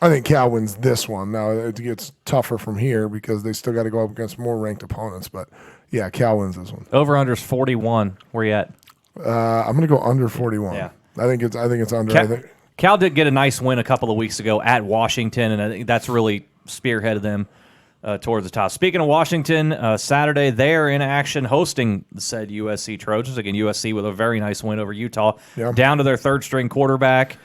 Speaker 2: I think Cal wins this one. Now it gets tougher from here because they still got to go up against more ranked opponents. But yeah, Cal wins this one.
Speaker 1: Over/under's 41. Where you at?
Speaker 2: I'm going to go under 41.
Speaker 1: Yeah.
Speaker 2: I think it's under.
Speaker 1: Cal did get a nice win a couple of weeks ago at Washington, and I think that's really spearheaded them towards the top. Speaking of Washington, Saturday they're in action hosting the said USC Trojans. Again, USC with a very nice win over Utah, down to their third-string quarterback.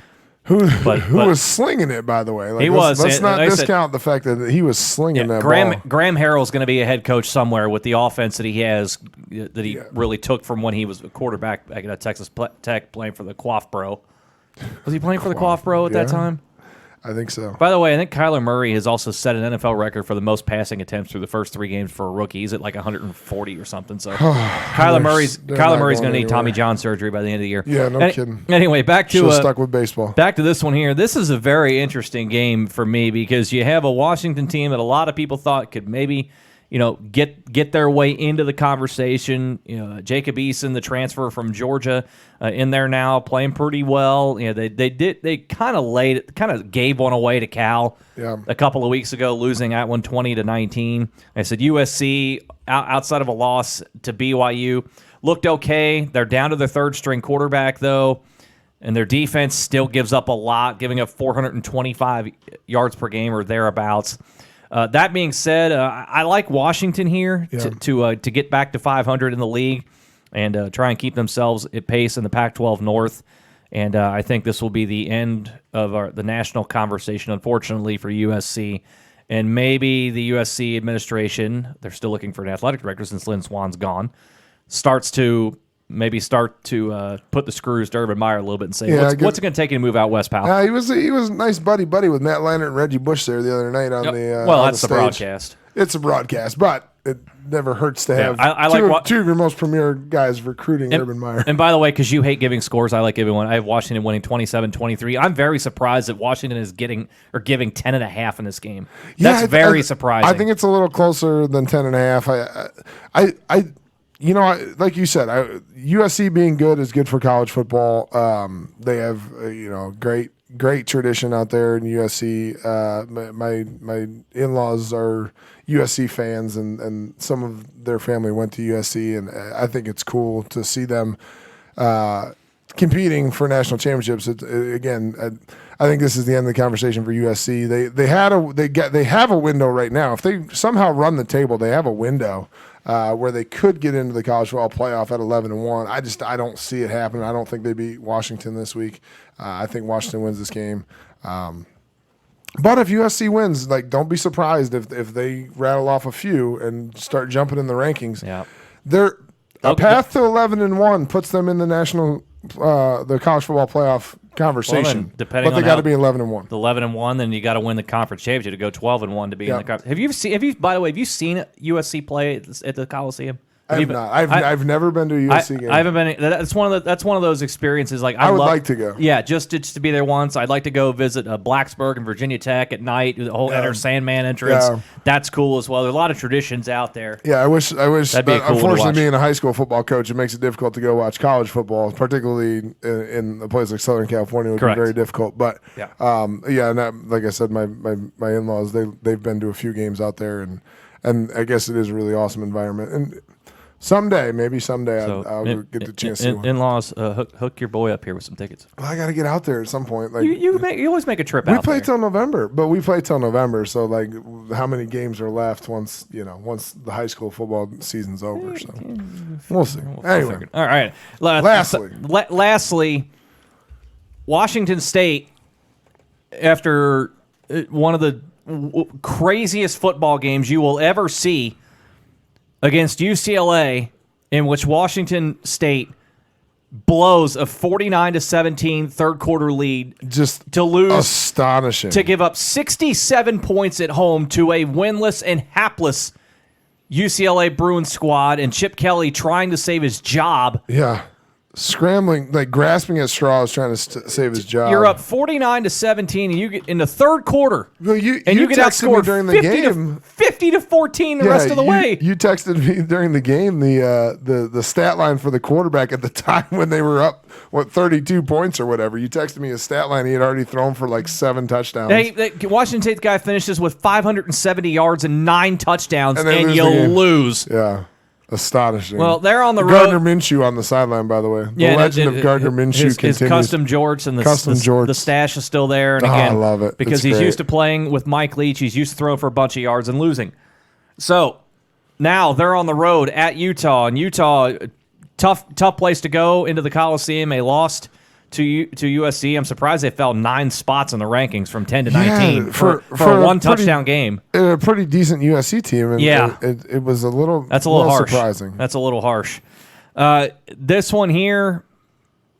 Speaker 2: Who
Speaker 1: But
Speaker 2: was slinging it, by the way? Like,
Speaker 1: he was.
Speaker 2: Let's not
Speaker 1: like I said,
Speaker 2: discount the fact that he was slinging that
Speaker 1: Graham
Speaker 2: ball.
Speaker 1: Harrell's going to be a head coach somewhere with the offense that he has, that he really took from when he was a quarterback back at Texas Tech playing for the Quaff Bro. Was he playing for the Quaff Bro at that time?
Speaker 2: I think so.
Speaker 1: By the way, I think Kyler Murray has also set an NFL record for the most passing attempts through the first 3 games for a rookie. He's at like 140 or something. So Kyler Murray's going to need Tommy John surgery by the end of the year.
Speaker 2: Yeah, no kidding.
Speaker 1: Anyway, back to
Speaker 2: stuck with baseball.
Speaker 1: Back to this one here. This is a very interesting game for me because you have a Washington team that a lot of people thought could maybe, get their way into the conversation. Jacob Eason, the transfer from Georgia, in there now playing pretty well. They kind of gave one away to Cal a couple of weeks ago, losing at 120-19. I said USC outside of a loss to BYU looked okay. They're down to their third string quarterback though, and their defense still gives up a lot, giving up 425 yards per game or thereabouts. That being said, I like Washington here to get back to 500 in the league and try and keep themselves at pace in the Pac-12 North. And I think this will be the end of the national conversation, unfortunately, for USC. And maybe the USC administration, they're still looking for an athletic director since Lynn Swan's gone, start to put the screws to Urban Meyer a little bit and say, what's it going to take you to move out west, pal?
Speaker 2: He was a nice buddy with Matt Leinart and Reggie Bush there the other night on the
Speaker 1: that's
Speaker 2: the
Speaker 1: the broadcast.
Speaker 2: It's a broadcast, but it never hurts to have two of your most premier guys recruiting Urban Meyer.
Speaker 1: And by the way, because you hate giving scores, I like giving one. I have Washington winning 27-23. I'm very surprised that Washington is giving 10.5 in this game. That's very surprising.
Speaker 2: I think it's a little closer than 10.5. Like you said, USC being good is good for college football. They have great tradition out there in USC. My in-laws are USC fans, and some of their family went to USC, and I think it's cool to see them competing for national championships. I think this is the end of the conversation for USC. They have a window right now. If they somehow run the table, they have a window where they could get into the college football playoff at 11-1. I don't see it happening. I don't think they beat Washington this week. I think Washington wins this game. But if USC wins, don't be surprised if they rattle off a few and start jumping in the rankings.
Speaker 1: Yeah,
Speaker 2: a path to 11-1 puts them in the the college football playoff conversation.
Speaker 1: Depending
Speaker 2: but they got to be 11-1.
Speaker 1: 11-1, then you got to win the conference championship to go 12-1 to be in the conference. Have you seen USC play at the Coliseum?
Speaker 2: I have not. I've never been to a USC game.
Speaker 1: I haven't been. That's one of those experiences.
Speaker 2: I would like to go.
Speaker 1: Yeah, just to be there once. I'd like to go visit Blacksburg and Virginia Tech at night. The whole Enter Sandman entrance. Yeah. That's cool as well. There's a lot of traditions out there.
Speaker 2: Yeah, I wish.
Speaker 1: That'd be cool.
Speaker 2: Unfortunately, being a high school football coach, it makes it difficult to go watch college football, particularly in a place like Southern California. Would be very difficult. But and like I said, my in-laws they've been to a few games out there, and I guess it is a really awesome environment. And maybe someday I'll get the chance to.
Speaker 1: In-laws, hook your boy up here with some tickets.
Speaker 2: Well, I got to get out there at some point.
Speaker 1: You always make a trip out there.
Speaker 2: We play till November, so how many games are left once the high school football season's over? So we'll see. Anyway,
Speaker 1: all right. Lastly, Washington State, after one of the craziest football games you will ever see, against UCLA, in which Washington State blows a 49-17 third quarter lead,
Speaker 2: just
Speaker 1: to lose,
Speaker 2: astonishing,
Speaker 1: to give up 67 points at home to a winless and hapless UCLA Bruins squad, and Chip Kelly trying to save his job.
Speaker 2: Yeah. Scrambling, grasping at straws, trying to save his job.
Speaker 1: You're up 49-17, and you get in the third quarter.
Speaker 2: Well, you
Speaker 1: get outscored
Speaker 2: during the game,
Speaker 1: 50-14 the rest of the way.
Speaker 2: You texted me during the game the stat line for the quarterback at the time when they were up 32 points or whatever. You texted me a stat line. He had already thrown for 7 touchdowns.
Speaker 1: The Washington State guy finishes with 570 yards and 9 touchdowns, and you lose.
Speaker 2: Yeah. Astonishing.
Speaker 1: Well, they're on the road.
Speaker 2: Gardner Minshew on the sideline, by the way. The legend of Gardner Minshew continues. His
Speaker 1: custom jorts and the stash is still there. And again,
Speaker 2: I love it.
Speaker 1: Because he's used to playing with Mike Leach. He's used to throwing for a bunch of yards and losing. So now they're on the road at Utah. And Utah, tough place to go into the Coliseum. They lost to USC. I'm surprised they fell 9 spots in the rankings from 10 to 19 for a one-touchdown game.
Speaker 2: A pretty decent USC team. And it was a little.
Speaker 1: That's a little harsh.
Speaker 2: Surprising.
Speaker 1: That's a little harsh. This one here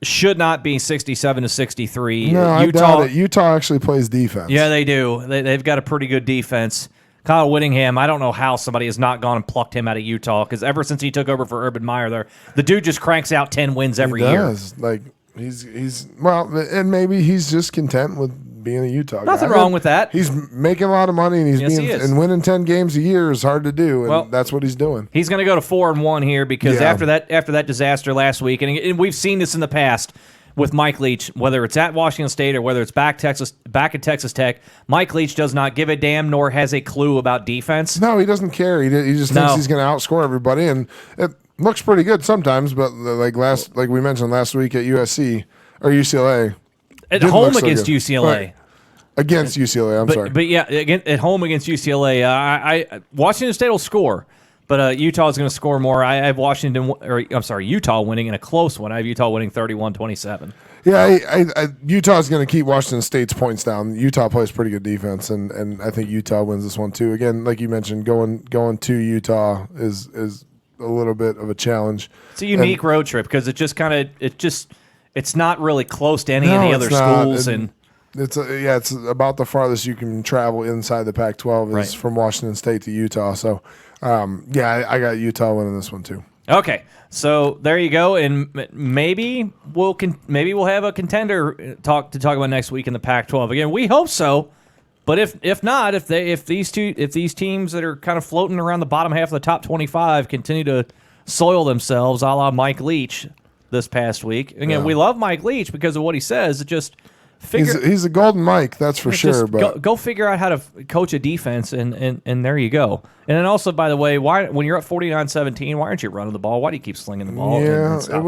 Speaker 1: should not be 67-63.
Speaker 2: No, I doubt it. Utah actually plays defense.
Speaker 1: Yeah, they do. They've got a pretty good defense. Kyle Whittingham, I don't know how somebody has not gone and plucked him out of Utah, because ever since he took over for Urban Meyer there, the dude just cranks out 10 wins every year.
Speaker 2: Like he's well, and maybe he's just content with being a Utah
Speaker 1: Nothing
Speaker 2: guy.
Speaker 1: wrong with that.
Speaker 2: He's making a lot of money, and and winning 10 games a year is hard to do, and that's what he's doing.
Speaker 1: He's going to go to 4-1 here because after that disaster last week, and we've seen this in the past with Mike Leach, whether it's at Washington State or whether it's back at Texas Tech, Mike Leach does not give a damn nor has a clue about defense.
Speaker 2: No, he doesn't care. He just thinks he's going to outscore everybody, and it looks pretty good sometimes. But like we mentioned last week at USC or UCLA,
Speaker 1: at home against UCLA.
Speaker 2: Against UCLA, I'm sorry.
Speaker 1: But yeah, at home against UCLA, Washington State will score. But Utah is going to score more. I have Utah winning in a close one. I have Utah winning 31-27.
Speaker 2: Yeah, Utah is going to keep Washington State's points down. Utah plays pretty good defense, and I think Utah wins this one too. Again, like you mentioned, going to Utah is a little bit of a challenge.
Speaker 1: It's a unique road trip because it's not really close to any of the other schools,
Speaker 2: it's about the farthest you can travel inside the Pac-12 is from Washington State to Utah. So. I got Utah winning this one too.
Speaker 1: Okay, so there you go, and maybe we'll have a contender talk about next week in the Pac-12. Again, we hope so, but if not, if these teams that are kind of floating around the bottom half of the top 25 continue to soil themselves, a la Mike Leach this past week. Again, we love Mike Leach because of what he says. It just.
Speaker 2: He's a golden Mike, that's for sure. But
Speaker 1: go figure out how to coach a defense, and there you go. And then also, by the way, when you're up 49-17, why aren't you running the ball? Why do you keep slinging the ball?
Speaker 2: Yeah, it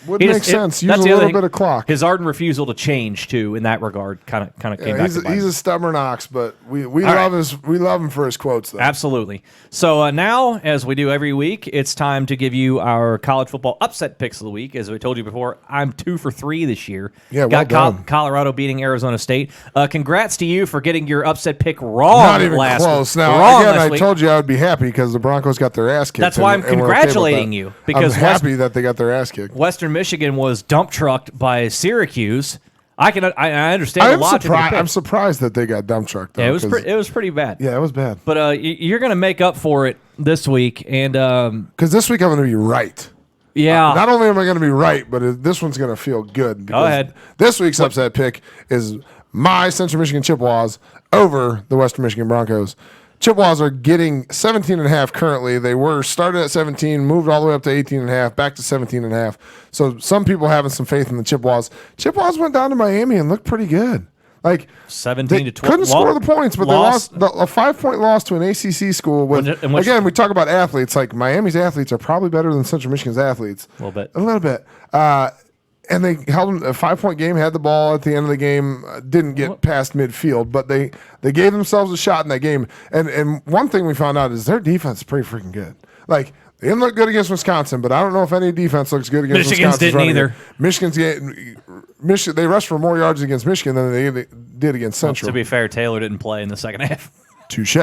Speaker 2: would make sense. Use a little bit of clock.
Speaker 1: His ardent refusal to change too, in that regard, kind of came back to bite.
Speaker 2: He's a stubborn ox, but we love him for his quotes, though.
Speaker 1: Absolutely. So now, as we do every week, it's time to give you our college football upset picks of the week. As we told you before, I'm 2 for 3 this year.
Speaker 2: Yeah,
Speaker 1: got Colorado beating Arizona State. Congrats to you for getting your upset pick wrong.
Speaker 2: Not even
Speaker 1: last
Speaker 2: close.
Speaker 1: Week.
Speaker 2: Now, again, I told you I would be happy because the Broncos got their ass kicked.
Speaker 1: That's why I'm congratulating you. Because
Speaker 2: I'm happy that they got their ass kicked.
Speaker 1: Western Michigan was dump trucked by Syracuse. I understand the logic.
Speaker 2: I'm surprised that they got dump trucked. Though,
Speaker 1: yeah, it was pretty bad.
Speaker 2: Yeah, it was bad.
Speaker 1: But you're going to make up for it this week, and
Speaker 2: because this week I'm going to be right.
Speaker 1: Yeah.
Speaker 2: Not only am I going to be right, but this one's going to feel good.
Speaker 1: Go ahead.
Speaker 2: This week's upset pick is my Central Michigan Chippewas over the Western Michigan Broncos. Chippewas are getting 17.5 currently. They were started at 17, moved all the way up to 18.5, back to 17.5. So some people having some faith in the Chippewas. Chippewas went down to Miami and looked pretty good. Like
Speaker 1: 17 to 12.
Speaker 2: Couldn't score the points, but they lost a 5-point loss to an ACC school. Again, we talk about athletes. Like Miami's athletes are probably better than Central Michigan's athletes.
Speaker 1: A little
Speaker 2: bit. And they held them a 5-point game, had the ball at the end of the game, didn't get past midfield, but they gave themselves a shot in that game. And one thing we found out is their defense is pretty freaking good. Like, they didn't look good against Wisconsin, but I don't know if any defense looks good against Wisconsin.
Speaker 1: Michigan's didn't
Speaker 2: either. They rushed for more yards against Michigan than they did against Central.
Speaker 1: To be fair, Taylor didn't play in the second half.
Speaker 2: Touche.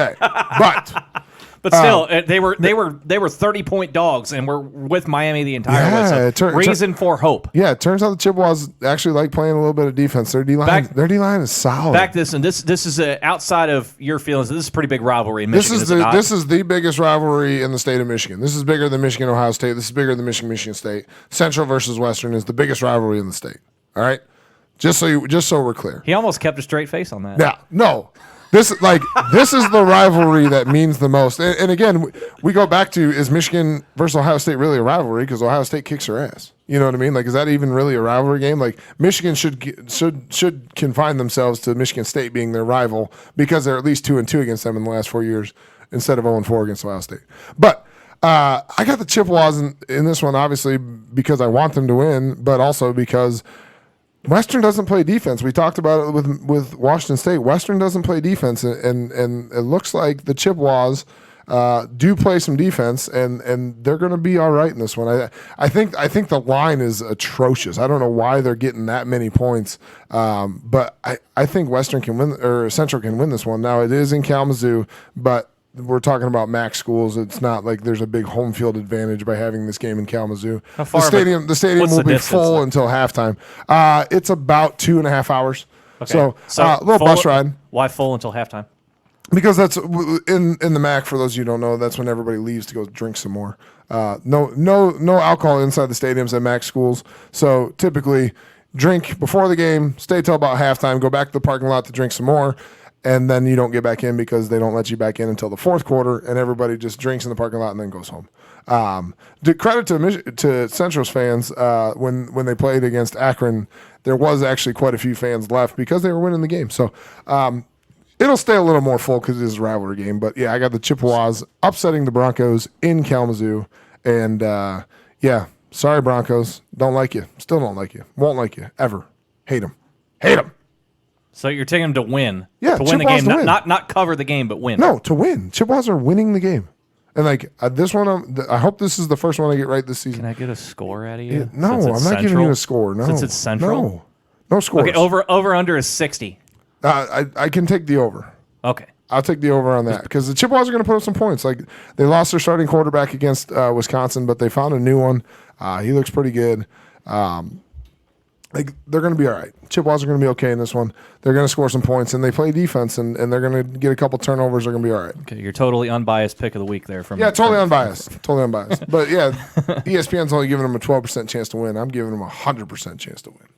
Speaker 2: But
Speaker 1: still, they were 30-point dogs and were with Miami the entire way. So reason for hope.
Speaker 2: Yeah, it turns out the Chippewas actually like playing a little bit of defense. Their D-line is solid.
Speaker 1: Back this is outside of your feelings. This is a pretty big rivalry in Michigan.
Speaker 2: This is the biggest rivalry in the state of Michigan. This is bigger than Michigan Ohio State. This is bigger than Michigan State. Central versus Western is the biggest rivalry in the state. All right, just so we're clear.
Speaker 1: He almost kept a straight face on that.
Speaker 2: Yeah, no. This is the rivalry that means the most. And again, we go back to, is Michigan versus Ohio State really a rivalry? Because Ohio State kicks her ass. You know what I mean? Like, is that even really a rivalry game? Like, Michigan should confine themselves to Michigan State being their rival because they're at least 2-2 against them in the last 4 years instead of 0-4 against Ohio State. But I got the Chippewas in this one, obviously, because I want them to win, but also because Western doesn't play defense. We talked about it with Washington State. Western doesn't play defense, and it looks like the Chippewas do play some defense, and they're going to be all right in this one. I think the line is atrocious. I don't know why they're getting that many points, but I think Western can win, or Central can win this one. Now it is in Kalamazoo, but we're talking about MAC schools. It's not like there's a big home field advantage by having this game in Kalamazoo.
Speaker 1: How far
Speaker 2: the stadium will be full until halftime. It's about 2.5 hours.
Speaker 1: Okay.
Speaker 2: So a little bus ride.
Speaker 1: Why full until halftime?
Speaker 2: Because that's in the MAC. For those of you who don't know, that's when everybody leaves to go drink some more. No alcohol inside the stadiums at MAC schools. So typically, drink before the game, stay till about halftime, go back to the parking lot to drink some more, and then you don't get back in because they don't let you back in until the fourth quarter, and everybody just drinks in the parking lot and then goes home. Credit to Central's fans, when they played against Akron, there was actually quite a few fans left because they were winning the game. So it'll stay a little more full because it is a rivalry game. But, yeah, I got the Chippewas upsetting the Broncos in Kalamazoo. And, sorry, Broncos. Don't like you. Still don't like you. Won't like you. Ever. Hate them. Hate them.
Speaker 1: So you're taking them to win.
Speaker 2: Yeah,
Speaker 1: to win the game.
Speaker 2: to win.
Speaker 1: Not cover the game, but win.
Speaker 2: No, to win. Chippewas are winning the game. And, this one, I hope this is the first one I get right this season.
Speaker 1: Can I get a score out of you?
Speaker 2: No, I'm not giving you a score. No.
Speaker 1: Since it's Central?
Speaker 2: No. No scores.
Speaker 1: Okay, over under is 60.
Speaker 2: I can take the over.
Speaker 1: Okay.
Speaker 2: I'll take the over on that because the Chippewas are going to put up some points. They lost their starting quarterback against Wisconsin, but they found a new one. He looks pretty good. They're going to be all right. Chippewas are going to be okay in this one. They're going to score some points, and they play defense, and they're going to get a couple turnovers. They're going to be all right.
Speaker 1: Okay, you're totally unbiased pick of the week there.
Speaker 2: Totally unbiased. Totally unbiased. But, yeah, ESPN's only giving them a 12% chance to win. I'm giving them a 100% chance to win.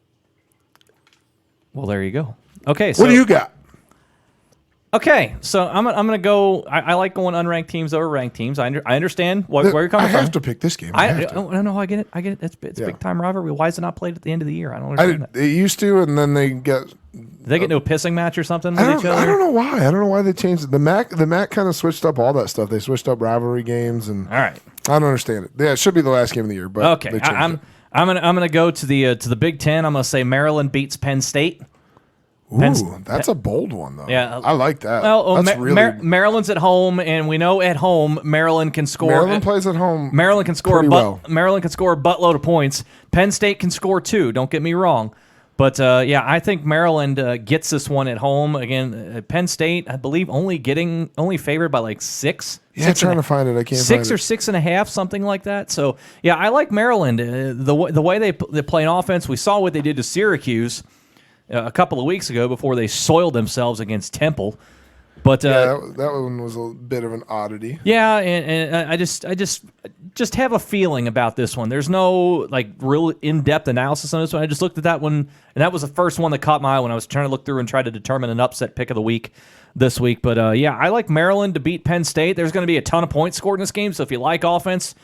Speaker 1: Well, there you go. Okay, so
Speaker 2: what do you got?
Speaker 1: Okay, so I'm gonna go. I like going unranked teams over ranked teams. I understand where you're coming from.
Speaker 2: I have to pick this game.
Speaker 1: I don't know. I get it. It's big time rivalry. Why is it not played at the end of the year? I don't understand that.
Speaker 2: It used to, and then they get.
Speaker 1: They get into a pissing match or something with each other.
Speaker 2: I don't know why. I don't know why they changed it. The MAC kind of switched up all that stuff. They switched up rivalry games, and
Speaker 1: all right.
Speaker 2: I don't understand it. Yeah, it should be the last game of the year, but
Speaker 1: okay. I'm gonna go to the Big Ten. I'm gonna say Maryland beats Penn State.
Speaker 2: Ooh, that's a bold one, though.
Speaker 1: Yeah,
Speaker 2: I like that.
Speaker 1: Well, Maryland's at home, and we know at home Maryland can score.
Speaker 2: Maryland plays at home.
Speaker 1: Maryland can score. Maryland can score a buttload of points. Penn State can score too. Don't get me wrong, but I think Maryland gets this one at home. Again, Penn State, I believe, only favored by like 6.
Speaker 2: Yeah, trying to find it. I can't.
Speaker 1: 6 or 6.5, something like that. So yeah, I like Maryland. The way they play an offense. We saw what they did to Syracuse a couple of weeks ago before they soiled themselves against Temple. But
Speaker 2: that one was a bit of an oddity.
Speaker 1: Yeah, and I just have a feeling about this one. There's no real in-depth analysis on this one. I just looked at that one, and that was the first one that caught my eye when I was trying to look through and try to determine an upset pick of the week this week. But I like Maryland to beat Penn State. There's going to be a ton of points scored in this game, so if you like offense,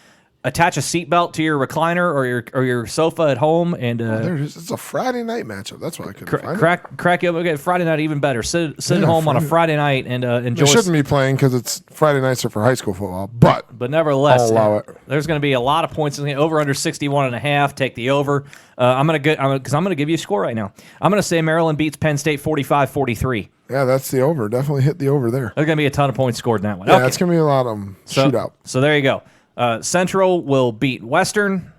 Speaker 1: attach a seatbelt to your recliner or your sofa at home, and
Speaker 2: it's a Friday night matchup. That's why I couldn't find it.
Speaker 1: Crack you up. Okay, Friday night even better. Sit at home on a Friday night and enjoy.
Speaker 2: They shouldn't be playing because it's Friday nights are for high school football, but
Speaker 1: nevertheless,
Speaker 2: I'll allow it.
Speaker 1: There's going to be a lot of points in the over under 61.5. Take the over. I'm going to give you a score right now. I'm going to say Maryland beats Penn State 45-43.
Speaker 2: Yeah, that's the over. Definitely hit the over there.
Speaker 1: There's going to be a ton of points scored in that one.
Speaker 2: Yeah, it's going to be a lot of shootout.
Speaker 1: So there you go. Central will beat Western,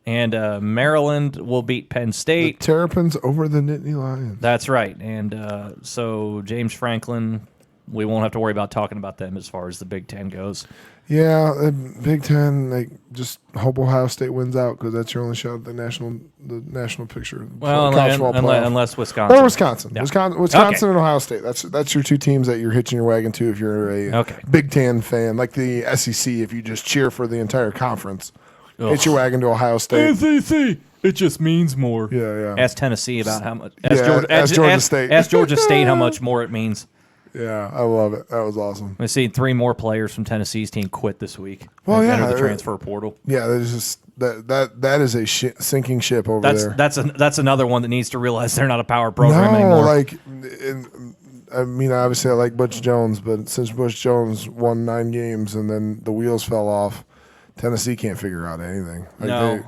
Speaker 1: and Maryland will beat Penn State.
Speaker 2: The Terrapins over the Nittany Lions.
Speaker 1: That's right. And so James Franklin, we won't have to worry about talking about them as far as the Big Ten goes.
Speaker 2: Yeah, the Big Ten, just hope Ohio State wins out because that's your only shot at the national picture.
Speaker 1: Well, unless Wisconsin.
Speaker 2: Or Wisconsin.
Speaker 1: Yeah.
Speaker 2: Wisconsin and Ohio State. That's your two teams that you're hitching your wagon to if you're a Big Ten fan. Like the SEC, if you just cheer for the entire conference. Hitch your wagon to Ohio State.
Speaker 1: SEC. It just means more.
Speaker 2: Yeah.
Speaker 1: Ask Tennessee about how much.
Speaker 2: Ask Georgia State.
Speaker 1: Ask Georgia State how much more it means.
Speaker 2: Yeah, I love it. That was awesome.
Speaker 1: We've seen 3 more players from Tennessee's team quit this week.
Speaker 2: Well,
Speaker 1: enter the transfer portal.
Speaker 2: Yeah, there's just that is a sinking ship over there.
Speaker 1: That's another one that needs to realize they're not a power program anymore.
Speaker 2: Obviously I like Butch Jones, but since Butch Jones won 9 games and then the wheels fell off, Tennessee can't figure out anything. Their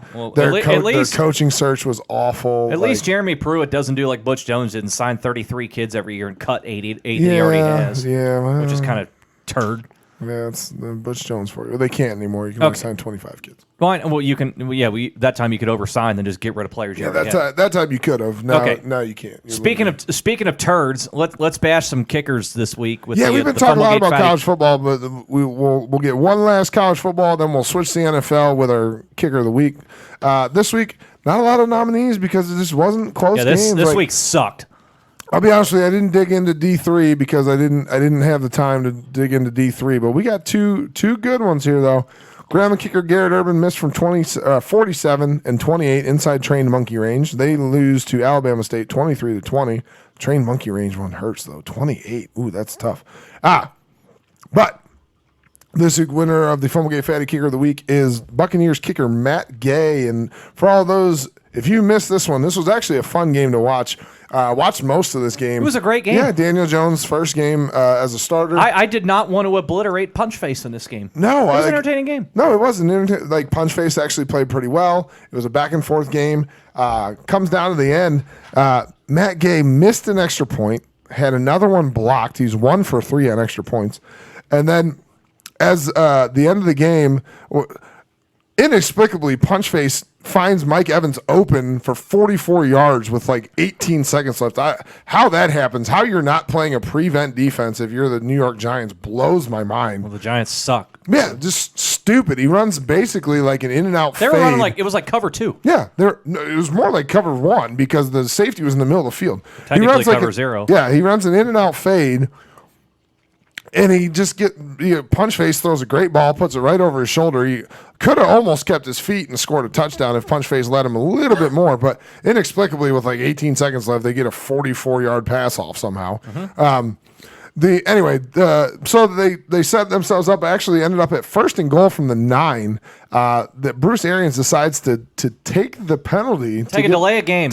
Speaker 2: coaching search was awful.
Speaker 1: At least Jeremy Pruitt doesn't do like Butch Jones did and sign 33 kids every year and cut 8 he already has.
Speaker 2: Yeah,
Speaker 1: which is kind of turd.
Speaker 2: Yeah, it's the Butch Jones for you. They can't anymore. You can only sign 25 kids.
Speaker 1: Well, you can. Yeah, that time you could oversign and just get rid of players.
Speaker 2: That time you could have. Now you can't.
Speaker 1: Speaking of turds, let's bash some kickers this week. We've
Speaker 2: been talking a lot about college football, but we'll get one last college football, then we'll switch to the NFL with our kicker of the week. This week, not a lot of nominees because it just wasn't close games.
Speaker 1: This week sucked.
Speaker 2: I'll be honest with you, I didn't dig into D3 because I didn't have the time to dig into D3, but we got two good ones here though. Grambling kicker Garrett Urban missed from 47 and 28 inside trained monkey range. They lose to Alabama State 23-20. Trained monkey range one hurts though. 28. Ooh, that's tough. But this week winner of the Fumblegate Fatty Kicker of the Week is Buccaneers kicker Matt Gay. And for all those, if you missed this one, this was actually a fun game to watch. Watched most of this game.
Speaker 1: It was a great game.
Speaker 2: Yeah, Daniel Jones' first game as a starter.
Speaker 1: I did not want to obliterate Punchface in this game.
Speaker 2: No.
Speaker 1: It was an entertaining game.
Speaker 2: No, it wasn't. Like, Punchface actually played pretty well. It was a back-and-forth game. Comes down to the end. Matt Gay missed an extra point, had another one blocked. He's 1 for 3 on extra points. And then as the end of the game, inexplicably, Punchface finds Mike Evans open for 44 yards with like 18 seconds left. How that happens, how you're not playing a prevent defense if you're the New York Giants blows my mind.
Speaker 1: Well, the Giants suck.
Speaker 2: Yeah, just stupid. He runs basically like an in-and-out fade.
Speaker 1: They were running it was like cover 2.
Speaker 2: Yeah, it was more like cover 1 because the safety was in the middle of the field.
Speaker 1: Technically
Speaker 2: he runs
Speaker 1: cover 0.
Speaker 2: Yeah, he runs an in-and-out fade. And he just Punchface throws a great ball, puts it right over his shoulder. He could have almost kept his feet and scored a touchdown if Punchface let him a little bit more. But inexplicably, with like 18 seconds left, they get a 44-yard pass off somehow. Mm-hmm. So they set themselves up. Actually, ended up at 1st and goal from the 9. That Bruce Arians decides to take the penalty,
Speaker 1: delay a game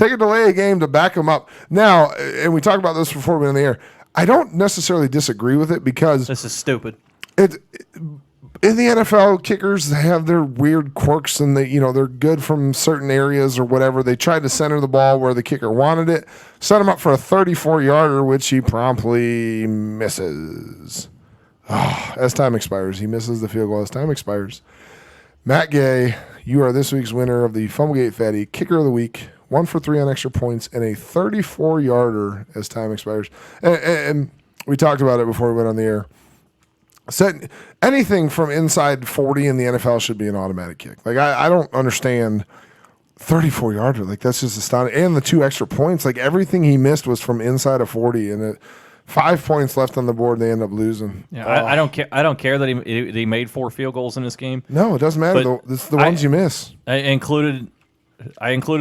Speaker 2: to back him up. Now, and we talked about this before we went on the air. I don't necessarily disagree with it because
Speaker 1: this is stupid.
Speaker 2: In the NFL, kickers have their weird quirks and they're good from certain areas or whatever. They tried to center the ball where the kicker wanted it, set him up for a 34-yarder, which he promptly misses. As time expires, he misses the field goal as time expires. Matt Gay, you are this week's winner of the Fumblegate Fatty Kicker of the Week. 1 for 3 on extra points and a 34-yarder as time expires. And we talked about it before we went on the air. Said anything from inside 40 in the NFL should be an automatic kick. Like I don't understand 34-yarder. Like that's just astounding. And the 2 extra points, like everything he missed was from inside of 40, and 5 points left on the board. They end up losing.
Speaker 1: Yeah, I don't care. I don't care that he made 4 field goals in this game.
Speaker 2: No, it doesn't matter. It's the ones you miss.
Speaker 1: I included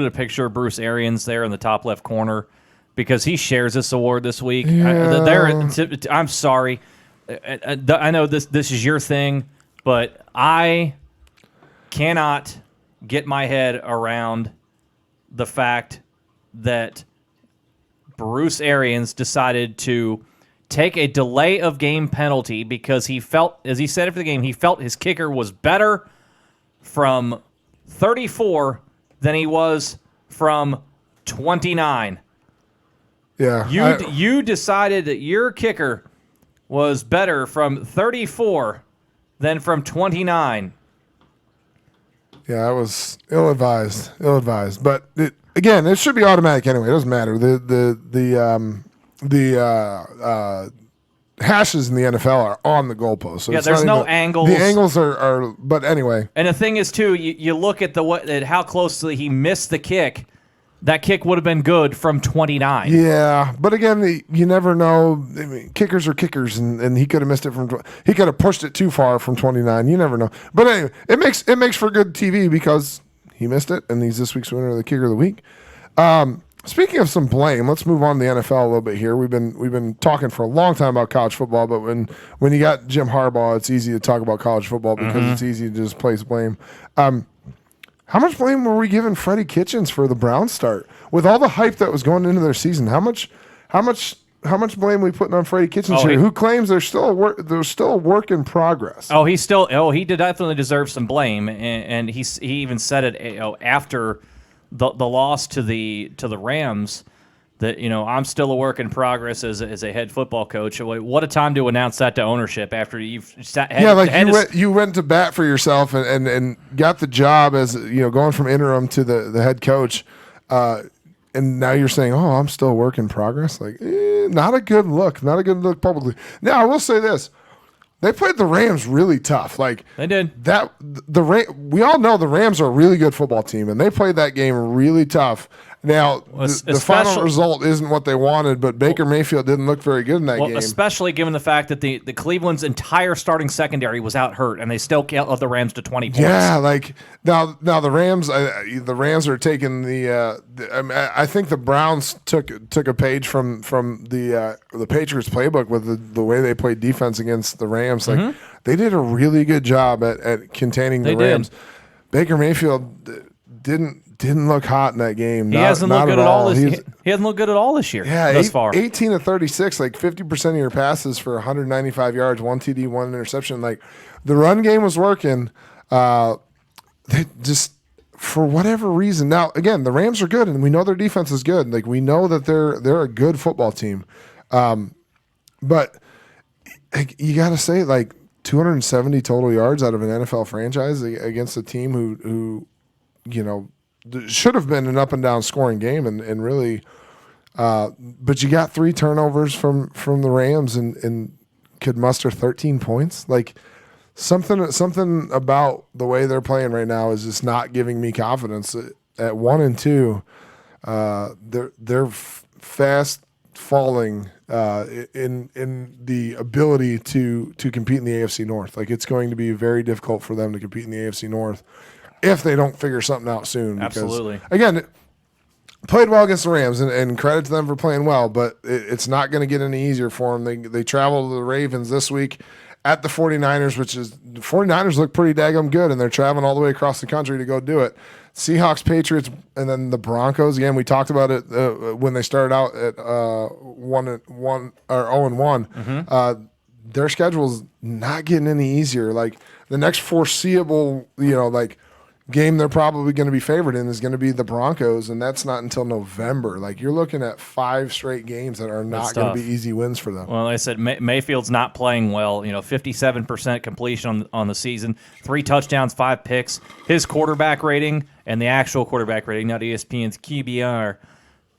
Speaker 1: a picture of Bruce Arians there in the top left corner because he shares this award this week.
Speaker 2: Yeah.
Speaker 1: I'm sorry. I know this is your thing, but I cannot get my head around the fact that Bruce Arians decided to take a delay of game penalty because he felt, as he said after the game, he felt his kicker was better from 34 than he was from 29.
Speaker 2: Yeah.
Speaker 1: You decided that your kicker was better from 34 than from 29.
Speaker 2: Yeah, it was ill-advised. But it should be automatic anyway. It doesn't matter. The hashes in the NFL are on the goalpost. So
Speaker 1: there's no angles.
Speaker 2: The angles are. But anyway.
Speaker 1: And the thing is, too, you look at at how closely he missed the kick. That kick would have been good from 29.
Speaker 2: Yeah, but again, you never know. I mean, kickers are kickers, and he could have missed it from. He could have pushed it too far from 29. You never know. But anyway, it makes for good TV because he missed it, and he's this week's winner of the Kicker of the Week. Speaking of some blame, let's move on to the NFL a little bit here. We've been talking for a long time about college football, but when you got Jim Harbaugh, it's easy to talk about college football because it's easy to just place blame. How much blame were we giving Freddie Kitchens for the Browns start? With all the hype that was going into their season, how much blame we putting on Freddie Kitchens here? Who claims there's still a work in progress?
Speaker 1: He definitely deserves some blame, and he even said it after the loss to the Rams. that, I'm still a work in progress as a head football coach. What a time to announce that to ownership after you've
Speaker 2: you went to bat for yourself and got the job as going from interim to the head coach, and now you're saying, "Oh, I'm still a work in progress." Like, not a good look. Not a good look publicly. Now, I will say this: they played the Rams really tough. Like
Speaker 1: they did.
Speaker 2: We all know the Rams are a really good football team, and they played that game really tough. Now, the final result isn't what they wanted, but Baker Mayfield didn't look very good in that game.
Speaker 1: Especially given the fact that the Cleveland's entire starting secondary was out hurt, and they still held the Rams to 20 points.
Speaker 2: Yeah, like now the Rams are taking I think the Browns took a page from the Patriots playbook with the way they played defense against the Rams. Like they did a really good job at containing the Rams. Baker Mayfield didn't look hot in that game.
Speaker 1: He hasn't looked good at all. He hasn't looked good at all this year.
Speaker 2: Yeah,
Speaker 1: thus far.
Speaker 2: 18 to 36, like 50% of your passes for 195 yards, 1 TD, 1 interception. Like the run game was working. They just for whatever reason. Now again, the Rams are good, and we know their defense is good. Like we know that they're a good football team. But you got to say, like 270 total yards out of an NFL franchise against a team who should have been an up and down scoring game, and really, but you got 3 turnovers from the Rams and could muster 13 points. Like something about the way they're playing right now is just not giving me confidence. At 1-2, they're fast falling in the ability to compete in the AFC North. Like it's going to be very difficult for them to compete in the AFC North if they don't figure something out soon. Because,
Speaker 1: absolutely.
Speaker 2: Again, played well against the Rams, and credit to them for playing well, but it's not going to get any easier for them. They travel to the Ravens this week at the 49ers, the 49ers look pretty daggum good, and they're traveling all the way across the country to go do it. Seahawks, Patriots, and then the Broncos. Again, we talked about it when they started out at 1-1 or 0-1. Their schedule's not getting any easier. Like the next foreseeable, game they're probably going to be favored in is going to be the Broncos, and that's not until November. Like you're looking at 5 straight games that are not going to be easy wins for them.
Speaker 1: Well, like I said, Mayfield's not playing well. 57% completion on the season, 3 touchdowns, 5 picks. His quarterback rating and the actual quarterback rating, not ESPN's QBR,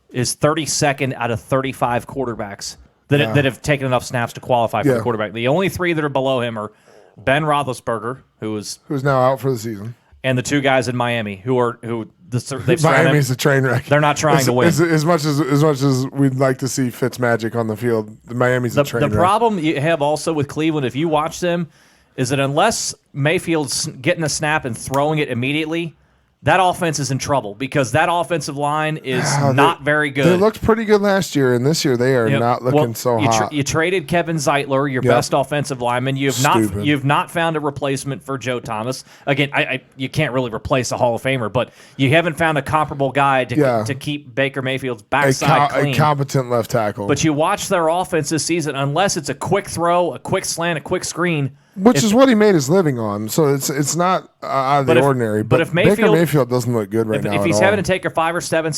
Speaker 1: is 32nd out of 35 quarterbacks that have taken enough snaps to qualify for the quarterback. The only 3 that are below him are Ben Roethlisberger, who's
Speaker 2: now out for the season,
Speaker 1: and the 2 guys in Miami they've
Speaker 2: Miami's a train wreck.
Speaker 1: They're not trying to win.
Speaker 2: As much as we'd like to see Fitzmagic on the field, Miami's a train wreck.
Speaker 1: The problem you have also with Cleveland, if you watch them, is that unless Mayfield's getting a snap and throwing it immediately, that offense is in trouble because that offensive line is not very good.
Speaker 2: They looked pretty good last year, and this year they are not looking so hot.
Speaker 1: You traded Kevin Zeitler, your best offensive lineman. You've not found a replacement for Joe Thomas. Again, you can't really replace a Hall of Famer, but you haven't found a comparable guy to keep Baker Mayfield's backside clean.
Speaker 2: A competent left tackle.
Speaker 1: But you watch their offense this season, unless it's a quick throw, a quick slant, a quick screen.
Speaker 2: Which is what he made his living on, so it's not out of the ordinary. But if Baker Mayfield doesn't look good right now,
Speaker 1: if he's having to take a 5 or 7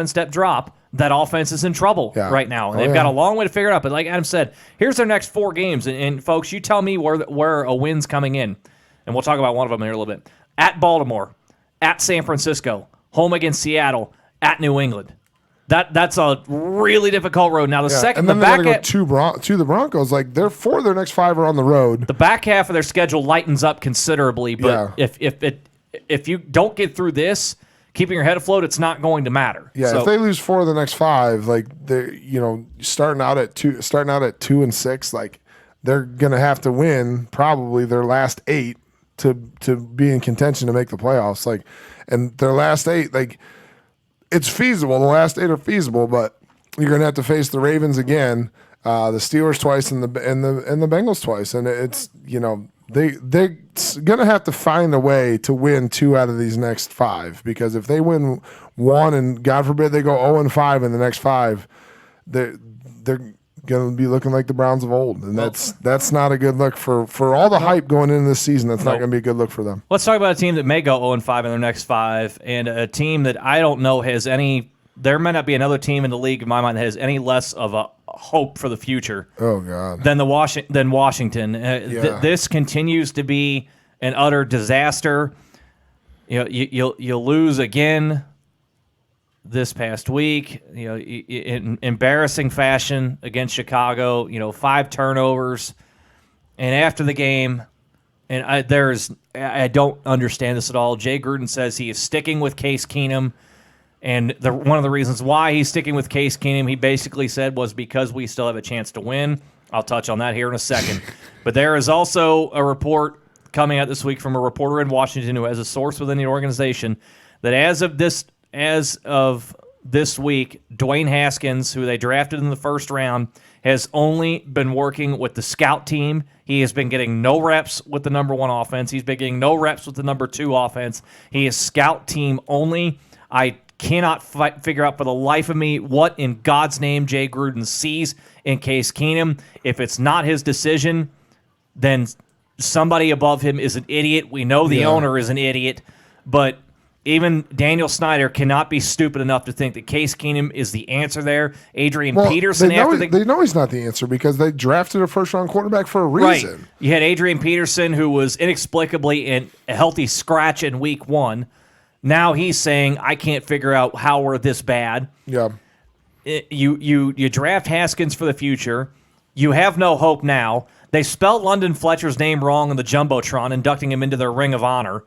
Speaker 1: step drop, that offense is in trouble right now, and they've got a long way to figure it out. But like Adam said, here's their next 4 games, and folks, you tell me where a win's coming in, and we'll talk about one of them here in a little bit. At Baltimore, at San Francisco, home against Seattle, at New England. That's a really difficult road. Now
Speaker 2: and then they got to go to the Broncos. Like their next 5 are on the road.
Speaker 1: The back half of their schedule lightens up considerably, but if you don't get through this, keeping your head afloat, it's not going to matter.
Speaker 2: Yeah, so, if they lose 4 of the next 5, like they're starting out at 2 and 6, like they're gonna have to win probably their last 8 to be in contention to make the playoffs. Like, and their last 8, like. It's feasible. The last 8 are feasible, but you're going to have to face the Ravens again, the Steelers twice, and the Bengals twice. And it's they're going to have to find a way to win 2 out of these next 5, because if they win 1 and God forbid they go 0-5 in the next 5, they're going to be looking like the Browns of old, and that's not a good look for all the hype going into this season. That's not going to be a good look for them.
Speaker 1: Let's talk about a team that may go 0-5 in their next 5, and a team that I don't know has any there may not be another team in the league in my mind that has any less of a hope for the future.
Speaker 2: Oh God.
Speaker 1: Than Washington. This continues to be an utter disaster. You'll lose again this past week. In embarrassing fashion against Chicago. 5 turnovers, and after the game, and I don't understand this at all. Jay Gruden says he is sticking with Case Keenum. And one of the reasons why he's sticking with Case Keenum, he basically said, was because we still have a chance to win. I'll touch on that here in a second. But there is also a report coming out this week from a reporter in Washington who has a source within the organization that as of this week, Dwayne Haskins, who they drafted in the first round, has only been working with the scout team. He has been getting no reps with the number 1 offense. He's been getting no reps with the number 2 offense. He is scout team only. I cannot figure out for the life of me what in God's name Jay Gruden sees in Case Keenum. If it's not his decision, then somebody above him is an idiot. We know the owner is an idiot, but even Daniel Snyder cannot be stupid enough to think that Case Keenum is the answer there. Adrian Peterson.
Speaker 2: They know he's not the answer because they drafted a first-round quarterback for a reason.
Speaker 1: Right. You had Adrian Peterson, who was inexplicably in a healthy scratch in week 1. Now he's saying, I can't figure out how we're this bad.
Speaker 2: Yeah.
Speaker 1: You draft Haskins for the future. You have no hope now. They spelled London Fletcher's name wrong on the Jumbotron, inducting him into their Ring of Honor.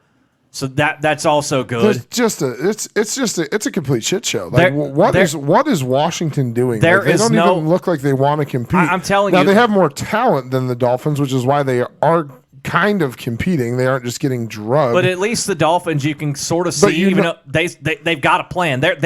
Speaker 1: So that's also good.
Speaker 2: It's a complete shit show. Like what is Washington doing? They don't even look like they want to compete.
Speaker 1: I'm telling you.
Speaker 2: Now they have more talent than the Dolphins, which is why they are kind of competing. They aren't just getting drugged.
Speaker 1: But at least the Dolphins, you can sort of see, though they've got a plan. They have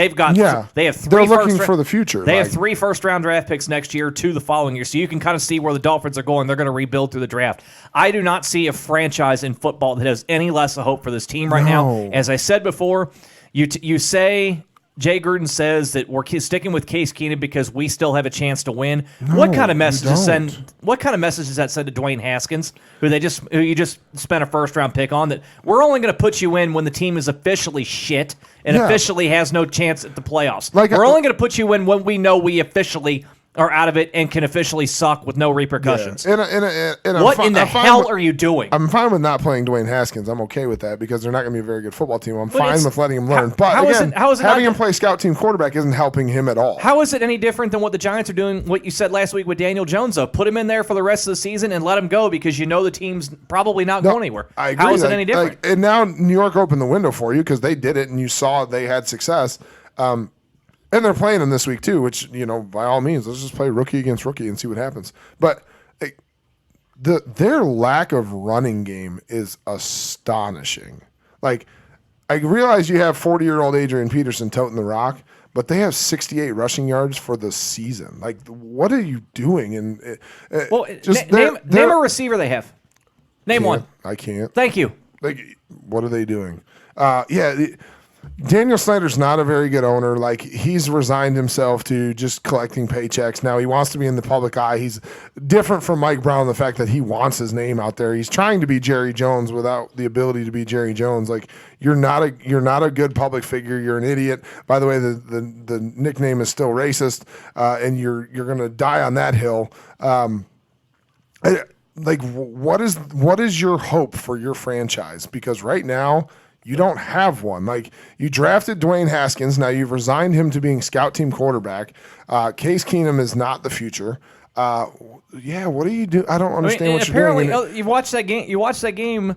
Speaker 1: 3.
Speaker 2: They're looking for the future.
Speaker 1: They have 3 first-round draft picks next year, 2 the following year. So you can kind of see where the Dolphins are going. They're going to rebuild through the draft. I do not see a franchise in football that has any less of hope for this team right now. As I said before, you say. Jay Gruden says that we're sticking with Case Keenum because we still have a chance to win. What kind of message does that send to Dwayne Haskins, who you just spent a first-round pick on? That we're only going to put you in when the team is officially shit and officially has no chance at the playoffs. We're only going to put you in when we know we officially are out of it and can officially suck with no repercussions.
Speaker 2: Yeah.
Speaker 1: What in the hell are you doing?
Speaker 2: I'm fine with not playing Dwayne Haskins. I'm okay with that because they're not going to be a very good football team. I'm fine with letting him learn. But having him play scout team quarterback isn't helping him at all.
Speaker 1: How is it any different than what the Giants are doing, what you said last week with Daniel Jones, though? Put him in there for the rest of the season and let him go because you know the team's probably not going anywhere.
Speaker 2: I agree.
Speaker 1: How is it any different?
Speaker 2: And now New York opened the window for you because they did it and you saw they had success. And they're playing them this week too, which, by all means, let's just play rookie against rookie and see what happens. But their lack of running game is astonishing. Like, I realize you have 40-year-old Adrian Peterson toting the rock, but they have 68 rushing yards for the season. Like, what are you doing? And
Speaker 1: name a receiver they have. Name one.
Speaker 2: I can't.
Speaker 1: Thank you.
Speaker 2: Like, what are they doing? Daniel Snyder's not a very good owner. Like, he's resigned himself to just collecting paychecks. Now he wants to be in the public eye. He's different from Mike Brown, the fact that he wants his name out there. He's trying to be Jerry Jones without the ability to be Jerry Jones. Like, you're not a good public figure. You're an idiot. By the way, the nickname is still racist, and you're gonna die on that hill. What is your hope for your franchise? Because right now, you don't have one. Like, you drafted Dwayne Haskins. Now you've resigned him to being scout team quarterback. Case Keenum is not the future. What do you do? I don't understand what you're doing.
Speaker 1: Apparently, you watched that game.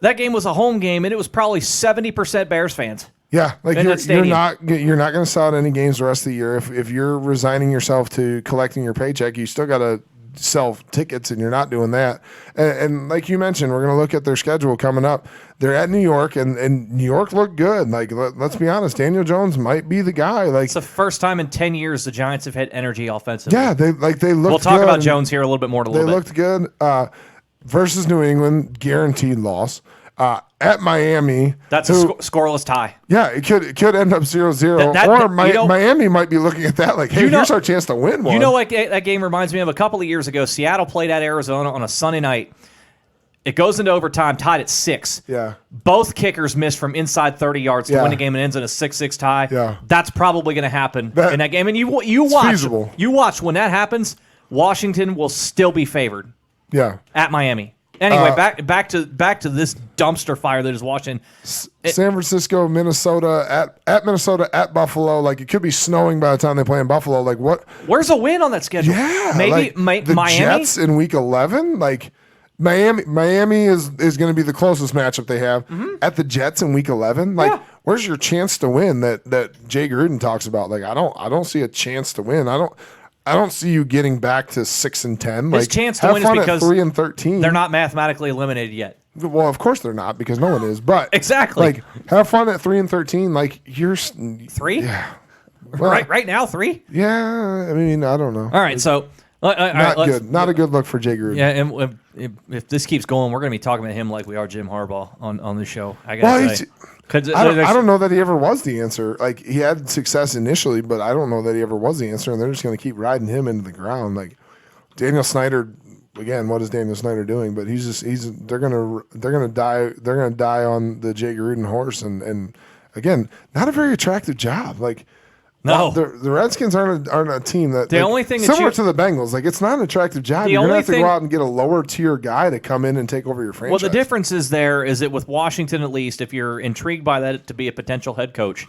Speaker 1: That game was a home game, and it was probably 70% Bears fans.
Speaker 2: Yeah, like you're not going to sell out any games the rest of the year. If you're resigning yourself to collecting your paycheck, you still got to sell tickets, and you're not doing that. And like you mentioned, we're going to look at their schedule coming up. They're at New York, and New York looked good. Like, let's be honest, Daniel Jones might be the guy. Like,
Speaker 1: it's the first time in 10 years the Giants have had energy offensively.
Speaker 2: Yeah, they looked good.
Speaker 1: We'll talk about Jones here a little bit more.
Speaker 2: They looked good. Versus New England, guaranteed loss. At Miami,
Speaker 1: that's a scoreless tie.
Speaker 2: Yeah, it could end up 0-0. Miami might be looking at that like, hey, here's our chance to win one.
Speaker 1: You know what that game reminds me of? A couple of years ago, Seattle played at Arizona on a Sunday night. It goes into overtime, tied at 6.
Speaker 2: Yeah.
Speaker 1: Both kickers missed from inside 30 yards to win the game and ends in a 6-6 tie.
Speaker 2: Yeah.
Speaker 1: That's probably going to happen in that game. And you watch.
Speaker 2: Feasible.
Speaker 1: You watch when that happens. Washington will still be favored.
Speaker 2: Yeah.
Speaker 1: At Miami. Anyway, back to this dumpster fire that is Washington.
Speaker 2: San Francisco, Minnesota, at Minnesota, at Buffalo. Like, it could be snowing by the time they play in Buffalo. Like, what?
Speaker 1: Where's a win on that schedule?
Speaker 2: Yeah.
Speaker 1: Maybe
Speaker 2: like, the
Speaker 1: Miami?
Speaker 2: Jets in week 11. Like, Miami is going to be the closest matchup they have. At the Jets in week 11. Like, where's your chance to win that Jay Gruden talks about? Like, I don't see a chance to win. I don't see you getting back to 6-10. Like,
Speaker 1: his chance to win is because
Speaker 2: 3-13.
Speaker 1: They're not mathematically eliminated yet.
Speaker 2: Well, of course they're not, because no one is. But
Speaker 1: exactly,
Speaker 2: like, have fun at 3-13. Like, you're
Speaker 1: 3.
Speaker 2: Yeah, well,
Speaker 1: right now 3.
Speaker 2: Yeah, I mean, I don't know.
Speaker 1: All right, so
Speaker 2: not good. Not a good look for Jay Gruden.
Speaker 1: Yeah, and if this keeps going, we're going to be talking about him like we are Jim Harbaugh on the show. I got to say.
Speaker 2: I don't know that he ever was the answer. Like, he had success initially, but I don't know that he ever was the answer, and they're just going to keep riding him into the ground. Like, Daniel Snyder, again, what is Daniel Snyder doing? But they're gonna die on the Jay Gruden horse, and again, not a very attractive job. Like,
Speaker 1: no,
Speaker 2: the Redskins aren't a team that
Speaker 1: the only thing
Speaker 2: similar to the Bengals. Like, it's not an attractive job. You're gonna have to go out and get a lower tier guy to come in and take over your franchise.
Speaker 1: Well, the difference is that with Washington, at least, if you're intrigued by that to be a potential head coach,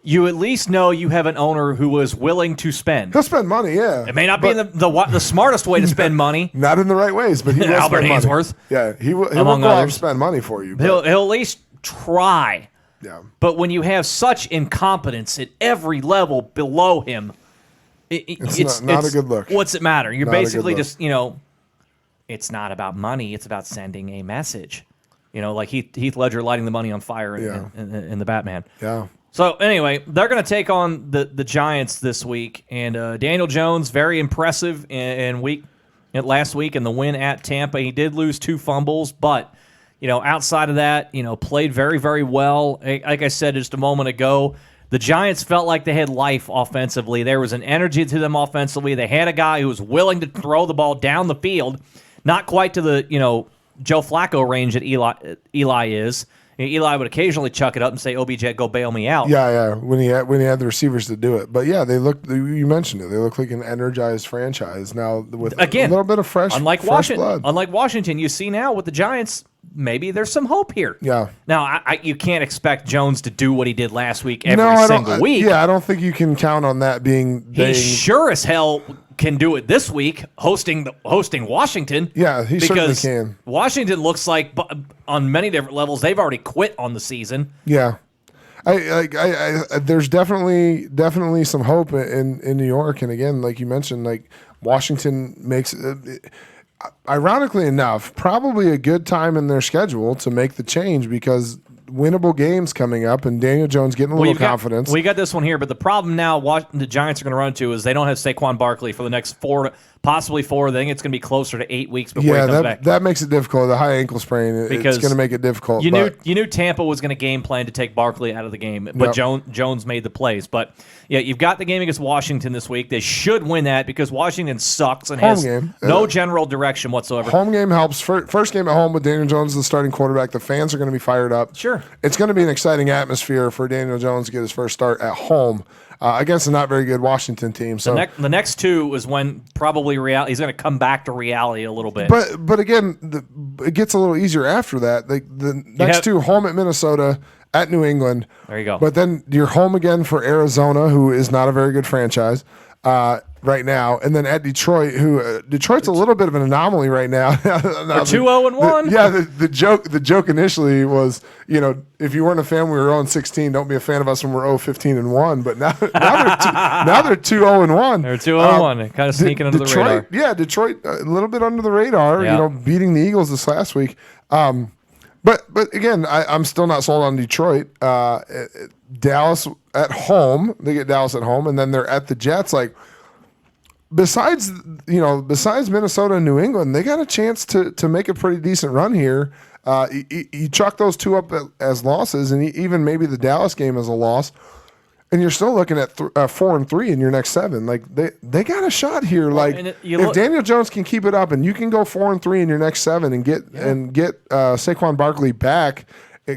Speaker 1: you at least know you have an owner who is willing to spend.
Speaker 2: He'll spend money, yeah.
Speaker 1: It may not be the smartest way to spend money.
Speaker 2: Not in the right ways, but he will
Speaker 1: Albert
Speaker 2: spend money.
Speaker 1: Ainsworth.
Speaker 2: Yeah, he'll go out and spend money for you.
Speaker 1: He'll at least try.
Speaker 2: Yeah.
Speaker 1: But when you have such incompetence at every level below him, it's
Speaker 2: not a good look.
Speaker 1: What's it matter? You're
Speaker 2: Not a good
Speaker 1: basically
Speaker 2: look.
Speaker 1: just, it's not about money. It's about sending a message. Like Heath Ledger lighting the money on fire in the Batman.
Speaker 2: Yeah.
Speaker 1: So anyway, they're going to take on the Giants this week, and Daniel Jones, very impressive last week in the win at Tampa. He did lose 2 fumbles, but outside of that, played very, very well. Like I said just a moment ago, the Giants felt like they had life offensively. There was an energy to them offensively. They had a guy who was willing to throw the ball down the field, not quite to the Joe Flacco range that Eli is. Eli would occasionally chuck it up and say, "OBJ, go bail me out."
Speaker 2: Yeah. When he had the receivers to do it, but yeah, they look. You mentioned it. They look like an energized franchise now with a little bit of fresh blood.
Speaker 1: Unlike Washington, you see now with the Giants, maybe there's some hope here.
Speaker 2: Yeah.
Speaker 1: Now, you can't expect Jones to do what he did last week every single week.
Speaker 2: I don't think you can count on that being.
Speaker 1: He sure as hell can do it this week, hosting Washington.
Speaker 2: Yeah, he certainly can.
Speaker 1: Washington looks like, on many different levels, they've already quit on the season.
Speaker 2: Yeah. There's definitely some hope in New York, and again, like you mentioned, like Washington makes, ironically enough, probably a good time in their schedule to make the change because winnable games coming up, and Daniel Jones getting a little confidence.
Speaker 1: We got this one here, but the problem now the Giants are going to run into is they don't have Saquon Barkley for the next 4, possibly 4. I think it's going to be closer to 8 weeks before he comes back.
Speaker 2: That makes it difficult. The high ankle sprain, it's going to make it difficult.
Speaker 1: You knew Tampa was going to game plan to take Barkley out of the game, but Jones made the plays. But yeah, you've got the game against Washington this week. They should win that because Washington sucks and has no general direction whatsoever.
Speaker 2: Home game helps. First game at home with Daniel Jones as the starting quarterback. The fans are going to be fired up.
Speaker 1: Sure.
Speaker 2: It's going to be an exciting atmosphere for Daniel Jones to get his first start at home against a not very good Washington team. So
Speaker 1: the next 2 is when probably he's going to come back to reality a little bit.
Speaker 2: But again, it gets a little easier after that. The next 2, home at Minnesota, at New England.
Speaker 1: There you go.
Speaker 2: But then you're home again for Arizona, who is not a very good franchise right now, and then at Detroit, who Detroit's a little bit of an anomaly right now.
Speaker 1: They're 2-0-1.
Speaker 2: The joke initially was, if you weren't a fan, we were 0-16. Don't be a fan of us when we're 0-15-1. But now they're 2-0-1.
Speaker 1: They're 2-0-1, kind of sneaking under the radar.
Speaker 2: Yeah, Detroit a little bit under the radar. Beating the Eagles this last week. But again, I'm still not sold on Detroit. Dallas at home, they get Dallas at home, and then they're at the Jets. Like, besides Minnesota and New England, they got a chance to make a pretty decent run here. You chalk those 2 up as losses, and even maybe the Dallas game as a loss. and you're still looking at 4-3 in your next 7. Like they got a shot here. Like if Daniel Jones can keep it up, and you can go 4-3 in your next 7, and get Saquon Barkley back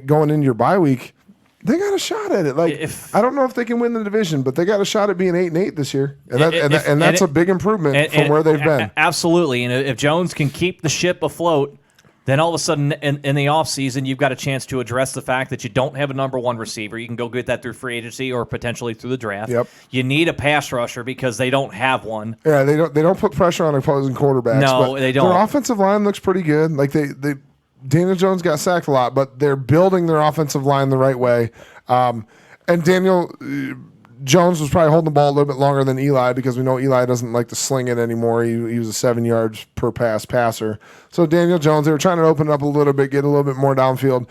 Speaker 2: going into your bye week, they got a shot at it. Like I don't know if they can win the division, but they got a shot at being 8-8 this year, and that's a big improvement from where they've been.
Speaker 1: Absolutely, and if Jones can keep the ship afloat, then all of a sudden in the offseason, you've got a chance to address the fact that you don't have a number 1 receiver. You can go get that through free agency or potentially through the draft.
Speaker 2: Yep.
Speaker 1: You need a pass rusher because they don't have one.
Speaker 2: Yeah, they don't put pressure on opposing quarterbacks.
Speaker 1: No, they don't.
Speaker 2: Their offensive line looks pretty good. Like Daniel Jones got sacked a lot, but they're building their offensive line the right way. And Daniel Jones was probably holding the ball a little bit longer than Eli, because we know Eli doesn't like to sling it anymore. He was a 7 yards per pass passer. So Daniel Jones, they were trying to open it up a little bit, get a little bit more downfield.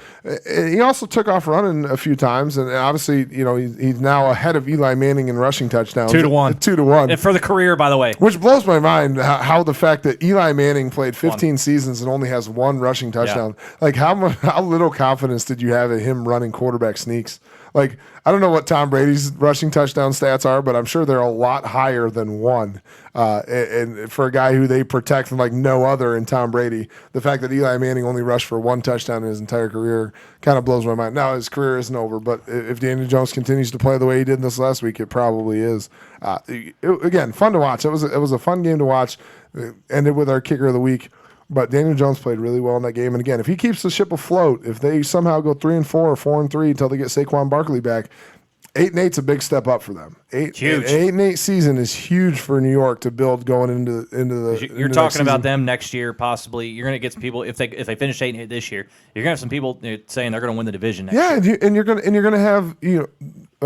Speaker 2: He also took off running a few times, and obviously, he's now ahead of Eli Manning in rushing touchdowns.
Speaker 1: 2-1.
Speaker 2: 2-1.
Speaker 1: And for the career, by the way.
Speaker 2: Which blows my mind, how the fact that Eli Manning played 15 seasons and only has 1 rushing touchdown. Yeah. Like how little confidence did you have in him running quarterback sneaks? Like, I don't know what Tom Brady's rushing touchdown stats are, but I'm sure they're a lot higher than 1. And for a guy who they protect like no other in Tom Brady, the fact that Eli Manning only rushed for 1 touchdown in his entire career kind of blows my mind. Now, his career isn't over, but if Daniel Jones continues to play the way he did this last week, it probably is. Again, fun to watch. It was a fun game to watch. It ended with our kicker of the week. But Daniel Jones played really well in that game. And again, if he keeps the ship afloat, if they somehow go 3-4 or 4-3 until they get Saquon Barkley back, 8-8's a big step up for them.
Speaker 1: Huge.
Speaker 2: 8-8 season is huge for New York to build going into the.
Speaker 1: You're talking about them next year, possibly. You're going to get some people if they finish 8-8 this year. You're going to have some people saying they're going to win the division next year.
Speaker 2: Yeah, and you're going to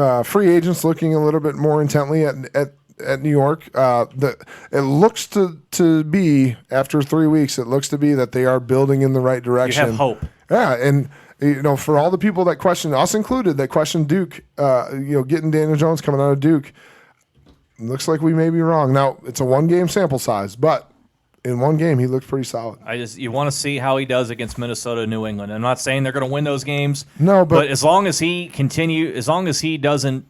Speaker 2: have free agents looking a little bit more intently at New York. It looks to be, after 3 weeks, it looks to be that they are building in the right direction.
Speaker 1: You have hope.
Speaker 2: Yeah, and for all the people that question, us included, that question Duke, getting Daniel Jones coming out of Duke, looks like we may be wrong. Now, it's a 1-game sample size, but in 1 game, he looked pretty solid.
Speaker 1: You want to see how he does against Minnesota and New England. I'm not saying they're going to win those games.
Speaker 2: No, but
Speaker 1: as long as he doesn't,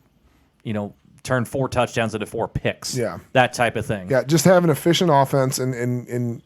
Speaker 1: turn 4 touchdowns into 4 picks.
Speaker 2: Yeah.
Speaker 1: That type of thing.
Speaker 2: Yeah, just have an efficient offense and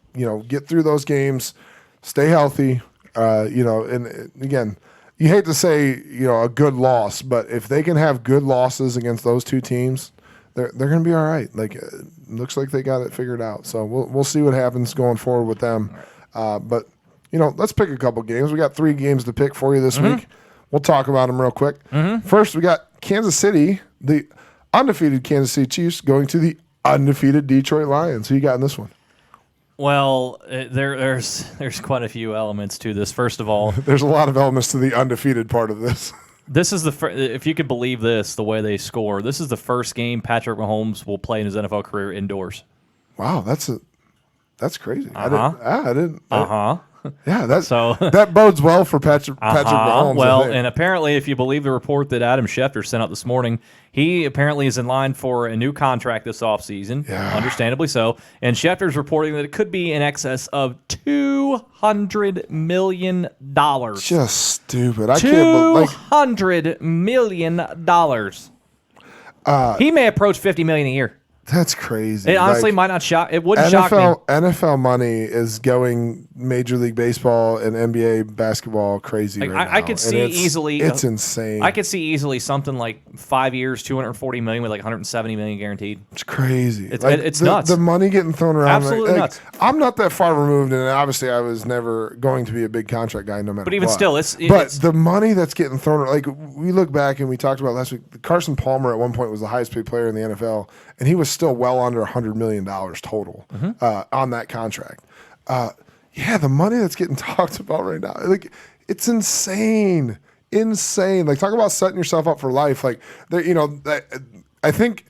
Speaker 2: get through those games, stay healthy. And again, you hate to say, a good loss, but if they can have good losses against those 2 teams, they're going to be all right. Like, it looks like they got it figured out. So we'll see what happens going forward with them. Right. But let's pick a couple games. We got 3 games to pick for you this week. We'll talk about them real quick. First, we got Kansas City, the undefeated Kansas City Chiefs, going to the undefeated Detroit Lions. Who you got in this one?
Speaker 1: Well, there's quite a few elements to this. First of all,
Speaker 2: there's a lot of elements to the undefeated part of this.
Speaker 1: This is if you could believe this, the way they score. This is the first game Patrick Mahomes will play in his NFL career indoors.
Speaker 2: Wow, that's crazy. I didn't. Yeah, that bodes well for Patrick Mahomes.
Speaker 1: Well, and apparently, if you believe the report that Adam Schefter sent out this morning, he apparently is in line for a new contract this offseason, understandably so. And Schefter's reporting that it could be in excess of $200 million.
Speaker 2: Just stupid. I can't believe
Speaker 1: $200 million. He may approach $50 million a year.
Speaker 2: That's crazy.
Speaker 1: It honestly might not shock. It wouldn't shock me.
Speaker 2: NFL money is going Major League Baseball and NBA basketball crazy right now.
Speaker 1: I could see easily.
Speaker 2: It's insane.
Speaker 1: I could see easily something like 5 years, $240 million with like $170 million guaranteed.
Speaker 2: It's crazy.
Speaker 1: It's nuts.
Speaker 2: The money getting thrown around.
Speaker 1: Absolutely nuts.
Speaker 2: I'm not that far removed, and obviously I was never going to be a big contract guy, no matter.
Speaker 1: But even
Speaker 2: what.
Speaker 1: still,
Speaker 2: but the money that's getting thrown, like we look back and we talked about last week, Carson Palmer at one point was the highest paid player in the NFL, and he was still well under $100 million total on that contract. The money that's getting talked about right now, like, it's insane. Like, talk about setting yourself up for life. Like, I think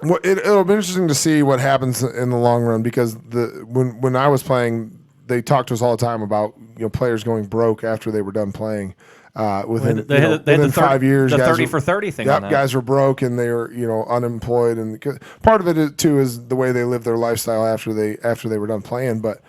Speaker 2: it'll be interesting to see what happens in the long run, because when I was playing, they talked to us all the time about players going broke after they were done playing. Within 5 years,
Speaker 1: the
Speaker 2: guys
Speaker 1: 30 for 30 thing.
Speaker 2: Yep, guys were broke and they were unemployed, and part of it too is the way they lived their lifestyle after they were done playing. But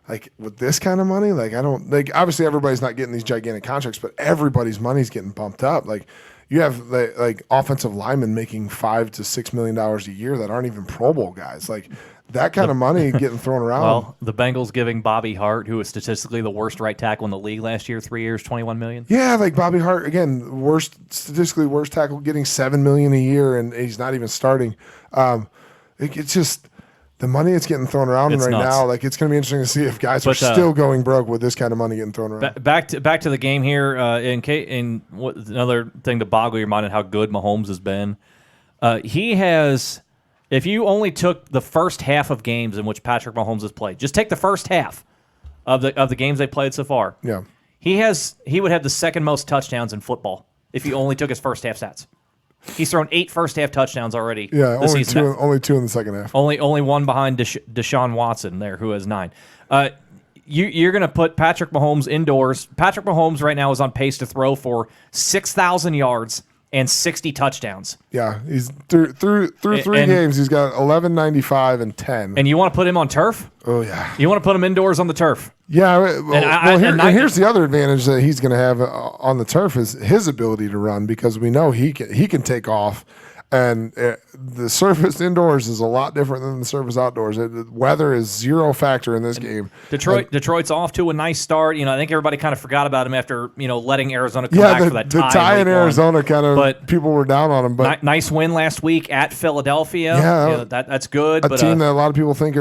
Speaker 2: like, with this kind of money, like, I don't, like, obviously everybody's not getting these gigantic contracts, but everybody's money's getting bumped up. Like, you have like offensive linemen making $5 to $6 million a year that aren't even Pro Bowl guys. Like that kind of money getting thrown around.
Speaker 1: Well, the Bengals giving Bobby Hart, who was statistically the worst right tackle in the league last year, 3 years, $21 million.
Speaker 2: Yeah, like Bobby Hart again, statistically worst tackle, getting $7 million a year, and he's not even starting. It's just the money that's getting thrown around
Speaker 1: It's
Speaker 2: right
Speaker 1: nuts.
Speaker 2: now. Like it's going to be interesting to see if guys are still going broke with this kind of money getting thrown around.
Speaker 1: Back to the game here. Another thing to boggle your mind on how good Mahomes has been. He has. If you only took the first half of games in which Patrick Mahomes has played, just take the first half of the games they played so far.
Speaker 2: Yeah,
Speaker 1: he would have the second most touchdowns in football if you only took his first half stats. He's thrown 8 first-half touchdowns already.
Speaker 2: Yeah,
Speaker 1: this
Speaker 2: only
Speaker 1: season.
Speaker 2: only two in the second half.
Speaker 1: Only one behind Deshaun Watson there, who has 9. You're going to put Patrick Mahomes indoors. Patrick Mahomes right now is on pace to throw for 6,000 yards and 60 touchdowns.
Speaker 2: Yeah, he's through 3 games. He's got 1195 and 10.
Speaker 1: And you want to put him on turf?
Speaker 2: Oh yeah,
Speaker 1: You want to put him indoors on the turf?
Speaker 2: yeah. And here's the other advantage that he's going to have on the turf is his ability to run, because we know he can take off. And the surface indoors is a lot different than the surface outdoors. Weather is zero factor in this game.
Speaker 1: Detroit's off to a nice start. I think everybody kind of forgot about him after letting Arizona come back for that tie.
Speaker 2: The tie in Arizona
Speaker 1: but
Speaker 2: people were down on him. But
Speaker 1: nice win last week at Philadelphia.
Speaker 2: Yeah,
Speaker 1: that's good.
Speaker 2: A team that a lot of people think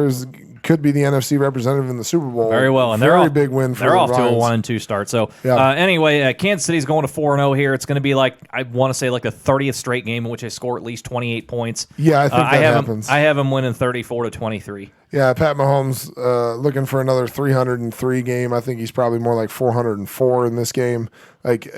Speaker 2: could be the NFC representative in the Super Bowl.
Speaker 1: Very well, and
Speaker 2: very big win for
Speaker 1: they're off
Speaker 2: Lions.
Speaker 1: to a 1-2 start. So
Speaker 2: Yeah.
Speaker 1: Anyway, Kansas City's going to 4-0 here. It's going to be like I want to say like a 30th straight game in which they score at least 28 points.
Speaker 2: Yeah, I think that happens.
Speaker 1: I have them winning 34-23.
Speaker 2: Yeah, Pat Mahomes looking for another 303 game. I think he's probably more like 404 in this game. Like,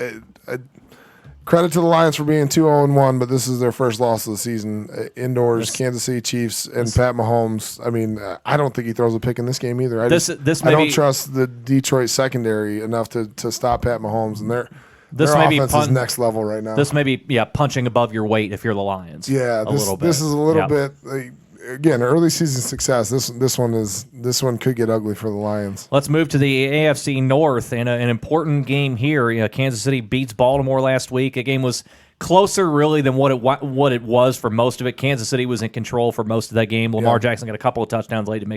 Speaker 2: credit to the Lions for being 2-0-1, but this is their first loss of the season. Indoors, Kansas City Chiefs and Pat Mahomes. I mean, I don't think he throws a pick in this game either. I don't trust the Detroit secondary enough to stop Pat Mahomes, and their offense is next level right now.
Speaker 1: This may be punching above your weight if you're the Lions.
Speaker 2: Yeah,
Speaker 1: a little bit.
Speaker 2: This is a little bit. Again, early season success. This one could get ugly for the Lions.
Speaker 1: Let's move to the AFC North and an important game here. Kansas City beats Baltimore last week. A game was closer, really, than what it was for most of it. Kansas City was in control for most of that game. Lamar Jackson got a couple of touchdowns late to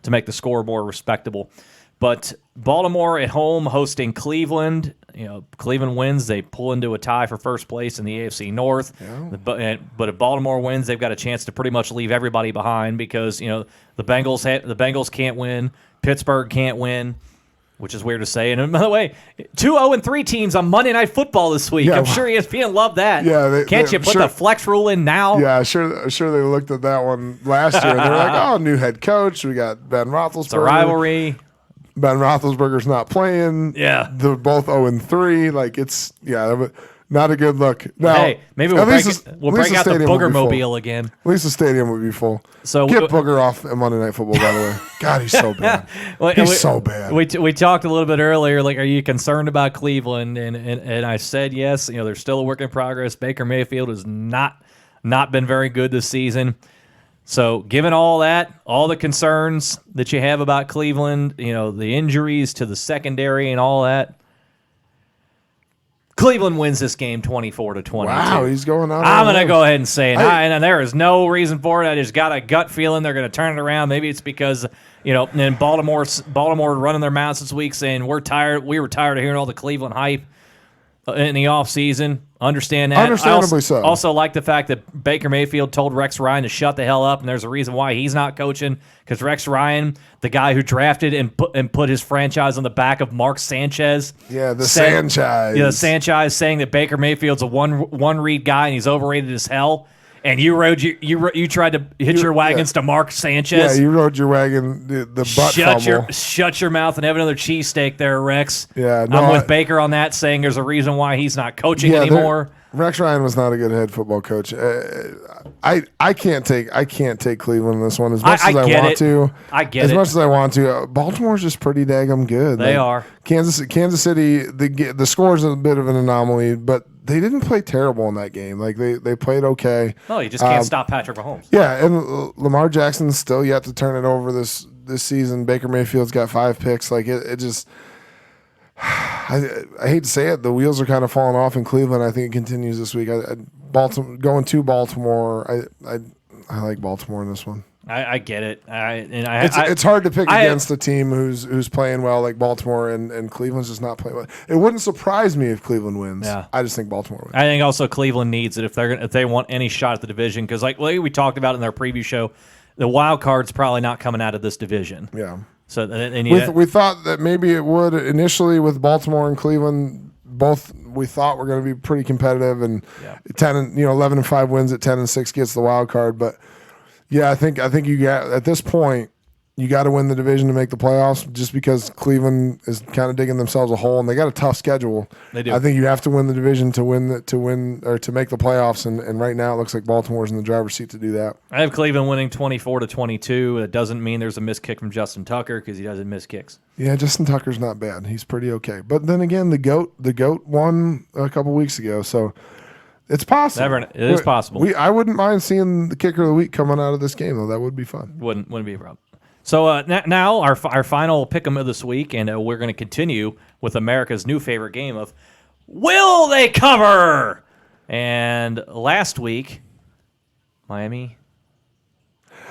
Speaker 1: make the score more respectable. But Baltimore at home hosting Cleveland. Cleveland wins. They pull into a tie for first place in the AFC North. Yeah. But if Baltimore wins, they've got a chance to pretty much leave everybody behind because the Bengals can't win. Pittsburgh can't win, which is weird to say. And by the way, 2-0-3 teams on Monday Night Football this week. I'm sure ESPN loved that.
Speaker 2: Yeah,
Speaker 1: can't you put the flex rule in now?
Speaker 2: Yeah, sure. They looked at that one last year. They're like, oh, new head coach. We got Ben Roethlisberger.
Speaker 1: It's a rivalry.
Speaker 2: Ben Roethlisberger's not playing.
Speaker 1: Yeah.
Speaker 2: They're both 0-3. Like, not a good look. Now,
Speaker 1: hey, maybe we'll break out the Booger Mobile again.
Speaker 2: At least the stadium would be full. So get Booger off at Monday Night Football, by the way. God, he's so bad. He's so bad.
Speaker 1: We talked a little bit earlier, like, are you concerned about Cleveland? And I said yes. They're still a work in progress. Baker Mayfield has not been very good this season. So given all that, all the concerns that you have about Cleveland, the injuries to the secondary and all that, Cleveland wins this game 24-22.
Speaker 2: Wow, he's going on.
Speaker 1: I'm going to go ahead and say it. And there is no reason for it. I just got a gut feeling they're going to turn it around. Maybe it's because, and Baltimore running their mouths this week saying we're tired. We were tired of hearing all the Cleveland hype in the offseason. Understand that.
Speaker 2: Understandably so.
Speaker 1: Also like the fact that Baker Mayfield told Rex Ryan to shut the hell up, and there's a reason why he's not coaching, because Rex Ryan, the guy who drafted and put his franchise on the back of Mark Sanchez.
Speaker 2: Yeah, Sanchez.
Speaker 1: Yeah, the Sanchez saying that Baker Mayfield's a one read guy and he's overrated as hell. And you tried to hitch your wagons to Mark Sanchez.
Speaker 2: Yeah, you rode your wagon the butt fumble.
Speaker 1: Shut your mouth and have another cheesesteak there, Rex.
Speaker 2: Yeah, no,
Speaker 1: I'm with Baker on that, saying there's a reason why he's not coaching anymore.
Speaker 2: Rex Ryan was not a good head football coach. I can't take Cleveland in this one as much as I want to.
Speaker 1: I get
Speaker 2: as
Speaker 1: it.
Speaker 2: much as I want to. Baltimore's just pretty daggum good.
Speaker 1: They are.
Speaker 2: Kansas City. The score is a bit of an anomaly, but they didn't play terrible in that game. Like they played okay.
Speaker 1: No, you just can't stop Patrick Mahomes.
Speaker 2: Yeah, and Lamar Jackson's still yet to turn it over this season. Baker Mayfield's got 5 picks. Like it just. I hate to say it, the wheels are kind of falling off in Cleveland. I think it continues this week. Baltimore going to Baltimore. I like Baltimore in this one.
Speaker 1: I get it.
Speaker 2: It's hard to pick against a team who's playing well like Baltimore, and Cleveland's just not playing well. It wouldn't surprise me if Cleveland wins.
Speaker 1: Yeah.
Speaker 2: I just think Baltimore wins.
Speaker 1: I think also Cleveland needs it if they want any shot at the division, because like we talked about in our preview show, the wild card's probably not coming out of this division.
Speaker 2: Yeah.
Speaker 1: So we
Speaker 2: thought that maybe it would initially with Baltimore and Cleveland. Both we thought were going to be pretty competitive, and 11-5 wins at 10-6 gets the wild card, but. Yeah, I think you got at this point you got to win the division to make the playoffs. Just because Cleveland is kind of digging themselves a hole and they got a tough schedule.
Speaker 1: They do.
Speaker 2: I think you have to win the division to win or to make the playoffs. And right now it looks like Baltimore's in the driver's seat to do that.
Speaker 1: I have Cleveland winning 24-22. It doesn't mean there's a missed kick from Justin Tucker because he doesn't miss kicks.
Speaker 2: Yeah, Justin Tucker's not bad. He's pretty okay. But then again, the goat won a couple weeks ago, so. It's possible.
Speaker 1: It is possible.
Speaker 2: I wouldn't mind seeing the kicker of the week coming out of this game, though. That would be fun.
Speaker 1: Wouldn't be a problem. So now our final pick'em of this week, and we're going to continue with America's new favorite game of Will They Cover? And last week, Miami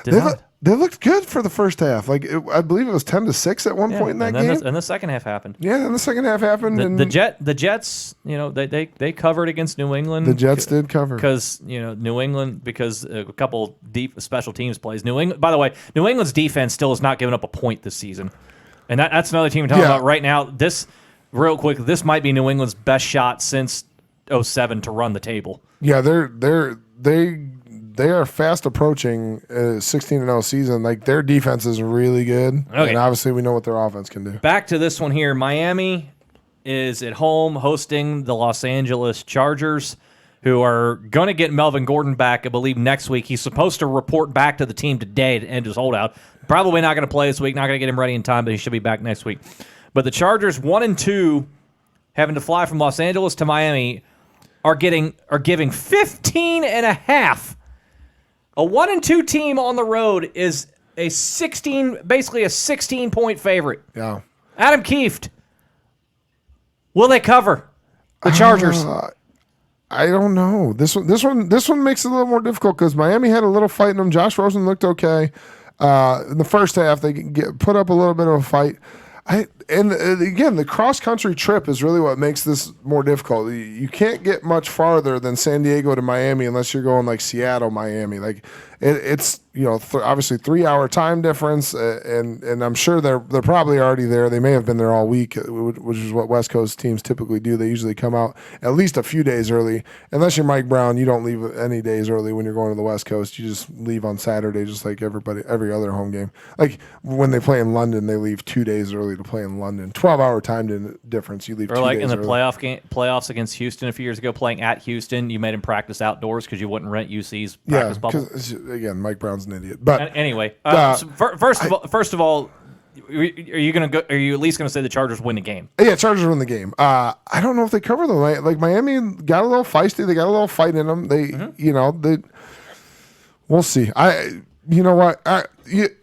Speaker 1: did not.
Speaker 2: They looked good for the first half. I believe it was 10-6 at one point in that game.
Speaker 1: And the second half happened.
Speaker 2: Yeah, then the second half happened.
Speaker 1: The Jets, they covered against New England.
Speaker 2: The Jets did cover
Speaker 1: because New England, because a couple deep special teams plays. New England, by the way, New England's defense still has not given up a point this season, and that's another team we're talking about right now. This real quick, this might be New England's best shot since 2007 to run the table.
Speaker 2: Yeah, they are fast approaching a 16-0 season. Their defense is really good, and obviously we know what their offense can do.
Speaker 1: Back to this one here. Miami is at home hosting the Los Angeles Chargers, who are going to get Melvin Gordon back, I believe, next week. He's supposed to report back to the team today to end his holdout. Probably not going to play this week, not going to get him ready in time, but he should be back next week. But the Chargers, 1-2, having to fly from Los Angeles to Miami, are giving 15.5. A 1-2 team on the road is basically a 16-point favorite.
Speaker 2: Yeah.
Speaker 1: Adam Kieft, will they cover the Chargers?
Speaker 2: I don't know. This one makes it a little more difficult because Miami had a little fight in them. Josh Rosen looked okay in the first half. They put up a little bit of a fight. Again, the cross-country trip is really what makes this more difficult. You can't get much farther than San Diego to Miami unless you're going like Seattle, Miami. It's obviously 3-hour time difference, and I'm sure they're probably already there. They may have been there all week, which is what West Coast teams typically do. They usually come out at least a few days early. Unless you're Mike Brown, you don't leave any days early when you're going to the West Coast. You just leave on Saturday, just like every other home game. Like when they play in London, they leave 2 days early to play in London. 12-hour time difference. You leave 2 days early.
Speaker 1: Or like in the playoffs against Houston a few years ago, playing at Houston, you made him practice outdoors because you wouldn't rent UC's practice bubble.
Speaker 2: Again, Mike Brown's an idiot. But
Speaker 1: anyway, so first of all, are you at least gonna say the Chargers win the game?
Speaker 2: Yeah, Chargers win the game. I don't know if they cover them. Like Miami got a little feisty. They got a little fight in them. We'll see.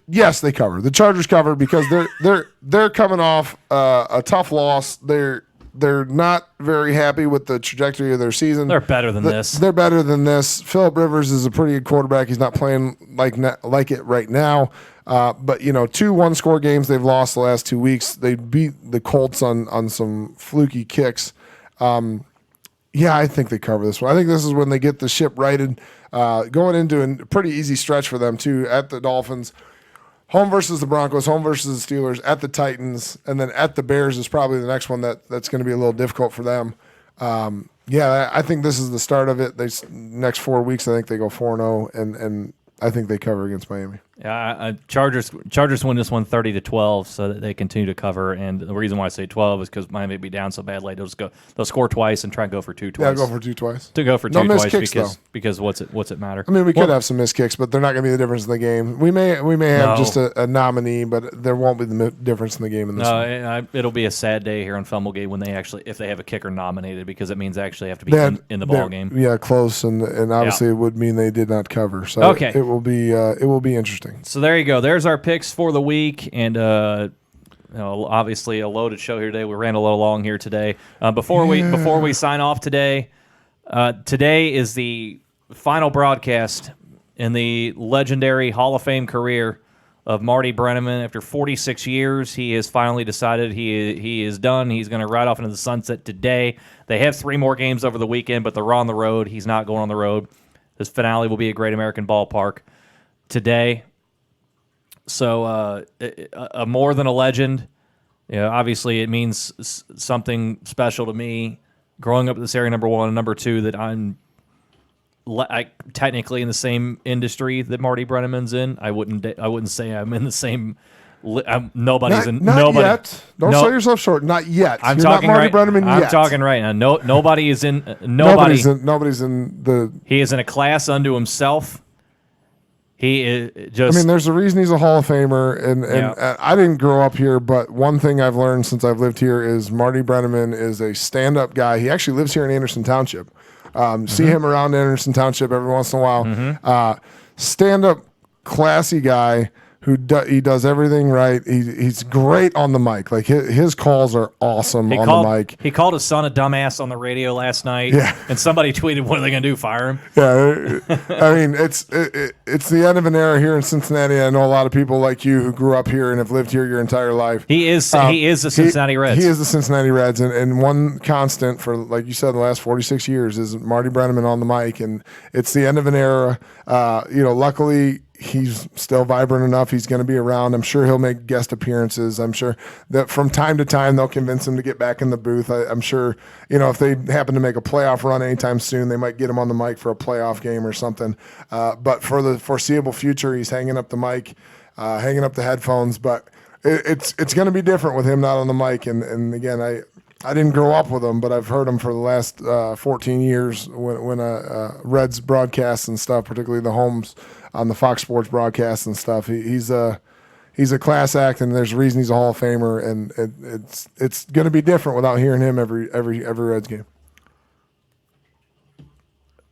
Speaker 2: Yes, they cover. The Chargers cover because they're coming off a tough loss. They're not very happy with the trajectory of their season.
Speaker 1: They're better than this.
Speaker 2: They're better than this. Phillip Rivers is a pretty good quarterback. He's not playing like it right now. But 2 one-score games they've lost the last 2 weeks. They beat the Colts on some fluky kicks. I think they cover this one. I think this is when they get the ship righted. Going into a pretty easy stretch for them too. At the Dolphins, home versus the Broncos, home versus the Steelers, at the Titans, and then at the Bears is probably the next one that's going to be a little difficult for them. I think this is the start of it. Next 4 weeks, I think they go 4-0, and I think they cover against Miami.
Speaker 1: Yeah, Chargers win this one 30-12, so that they continue to cover. And the reason why I say 12 is because Miami be down so badly. They'll score twice and try and go for 2 twice.
Speaker 2: Yeah, go for 2 twice.
Speaker 1: To go for
Speaker 2: no
Speaker 1: 2
Speaker 2: missed
Speaker 1: twice
Speaker 2: kicks,
Speaker 1: because what's it matter?
Speaker 2: I mean, we could have some missed kicks, but they're not going to be the difference in the game. We may have just a nominee, but there won't be the difference in the game in this one.
Speaker 1: It'll be a sad day here on Fumblegate when if they have a kicker nominated, because it means they actually have to be in the ball game.
Speaker 2: Yeah, close, and obviously it would mean they did not cover. So it will be interesting.
Speaker 1: So there you go. There's our picks for the week, and obviously a loaded show here today. We ran a little long here today. Before we sign off today, today is the final broadcast in the legendary Hall of Fame career of Marty Brennaman. After 46 years, he has finally decided he is done. He's going to ride off into the sunset today. They have 3 more games over the weekend, but they're on the road. He's not going on the road. His finale will be at Great American Ballpark today. So more than a legend. Obviously it means something special to me. Growing up in this area, number one, and number two, that I'm technically in the same industry that Marty Brennaman's in. I wouldn't say I'm in the same. Nobody's in.
Speaker 2: Not
Speaker 1: nobody
Speaker 2: yet. Don't sell yourself short. Not yet.
Speaker 1: I'm
Speaker 2: You're
Speaker 1: talking
Speaker 2: not Marty
Speaker 1: right.
Speaker 2: Brennaman yet.
Speaker 1: I'm talking right now. Nobody is in.
Speaker 2: Nobody's in the.
Speaker 1: He is in a class unto himself. He is just.
Speaker 2: I mean, there's a reason he's a Hall of Famer, and I didn't grow up here, but one thing I've learned since I've lived here is Marty Brennaman is a stand-up guy. He actually lives here in Anderson Township. See him around Anderson Township every once in a while. Stand-up, classy guy who he does everything right. He's great on the mic. Like his calls are awesome the mic.
Speaker 1: He called his son a dumbass on the radio last night.
Speaker 2: Yeah.
Speaker 1: And somebody tweeted, "What are they going to do? Fire him?"
Speaker 2: Yeah, I mean it's the end of an era here in Cincinnati. I know a lot of people like you who grew up here and have lived here your entire life.
Speaker 1: He is the Cincinnati Reds.
Speaker 2: He is the Cincinnati Reds, and one constant for, like you said, the last 46 years is Marty Brennaman on the mic, and it's the end of an era. Luckily, he's still vibrant enough. He's going to be around. I'm sure he'll make guest appearances. I'm sure that from time to time they'll convince him to get back in the booth. I'm sure, if they happen to make a playoff run anytime soon, they might get him on the mic for a playoff game or something. But for the foreseeable future, he's hanging up the mic, hanging up the headphones. But it's going to be different with him not on the mic. And again, I didn't grow up with him, but I've heard him for the last 14 years when Reds broadcasts and stuff, particularly the homes on the Fox Sports broadcasts and stuff. He's a class act, and there's a reason he's a Hall of Famer, and it's going to be different without hearing him every Reds game.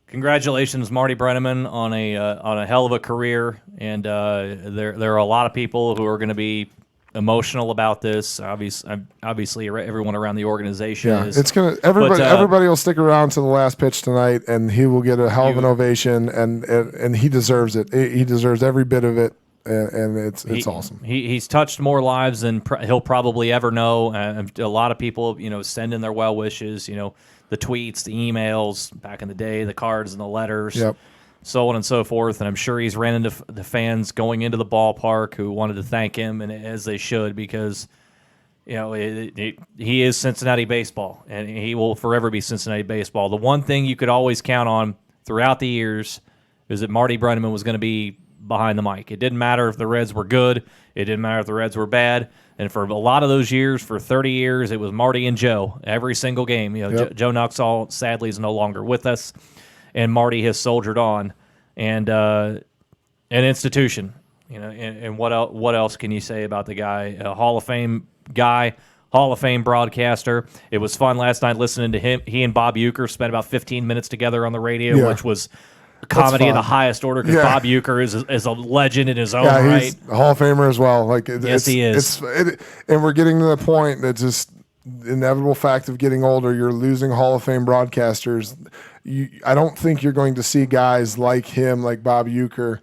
Speaker 1: Congratulations, Marty Brennaman, on a hell of a career, and there are a lot of people who are going to be emotional about this. Obviously, everyone around the organization is.
Speaker 2: It's gonna. Everybody will stick around to the last pitch tonight, and he will get a hell of an ovation, and he deserves it. He deserves every bit of it, and it's awesome.
Speaker 1: He's touched more lives than he'll probably ever know. A lot of people, send in their well wishes. The tweets, the emails back in the day, the cards and the letters.
Speaker 2: Yep.
Speaker 1: So on and so forth, and I'm sure he's ran into the fans going into the ballpark who wanted to thank him, and as they should, because he is Cincinnati baseball, and he will forever be Cincinnati baseball. The one thing you could always count on throughout the years is that Marty Brennaman was going to be behind the mic. It didn't matter if the Reds were good, it didn't matter if the Reds were bad, and for a lot of those years, for 30 years, it was Marty and Joe every single game.
Speaker 2: Yep.
Speaker 1: Joe Nuxall sadly is no longer with us. And Marty has soldiered on, and an institution, And what else can you say about the guy? A Hall of Fame guy, Hall of Fame broadcaster. It was fun last night listening to him. He and Bob Uecker spent about 15 minutes together on the radio, which was comedy of the highest order. Because Bob Uecker is a legend in his own right.
Speaker 2: He's a Hall of Famer as well.
Speaker 1: Yes, he is.
Speaker 2: And we're getting to the point that just inevitable fact of getting older. You're losing Hall of Fame broadcasters. I don't think you're going to see guys like him, like Bob Uecker,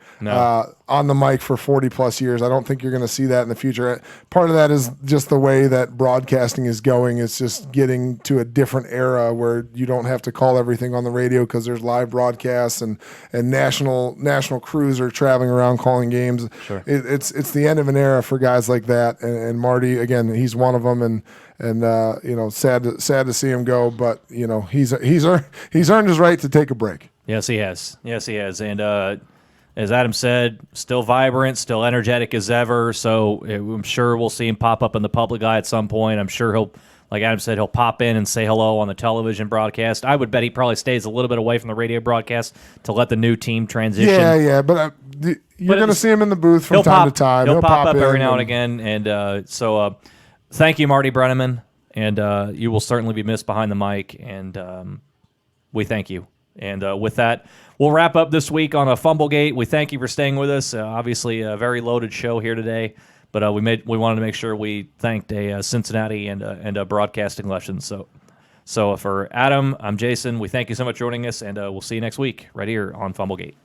Speaker 2: on the mic for 40-plus years. I don't think you're going to see that in the future. Part of that is just the way that broadcasting is going. It's just getting to a different era where you don't have to call everything on the radio because there's live broadcasts and national crews are traveling around calling games.
Speaker 1: Sure.
Speaker 2: It's the end of an era for guys like that. And Marty, again, he's one of them. And sad to see him go, but he's earned his right to take a break.
Speaker 1: Yes, he has. And as Adam said, still vibrant, still energetic as ever. So I'm sure we'll see him pop up in the public eye at some point. I'm sure he'll, like Adam said, he'll pop in and say hello on the television broadcast. I would bet he probably stays a little bit away from the radio broadcast to let the new team transition.
Speaker 2: Yeah, but you're going to see him in the booth from time to time.
Speaker 1: He'll pop up every now and again. And so thank you, Marty Brennaman. And you will certainly be missed behind the mic. And we thank you. And with that, we'll wrap up this week on a Fumblegate. We thank you for staying with us. Obviously, a very loaded show here today. But we wanted to make sure we thanked a Cincinnati and a broadcasting lesson. So for Adam, I'm Jason. We thank you so much for joining us, and we'll see you next week right here on Fumblegate.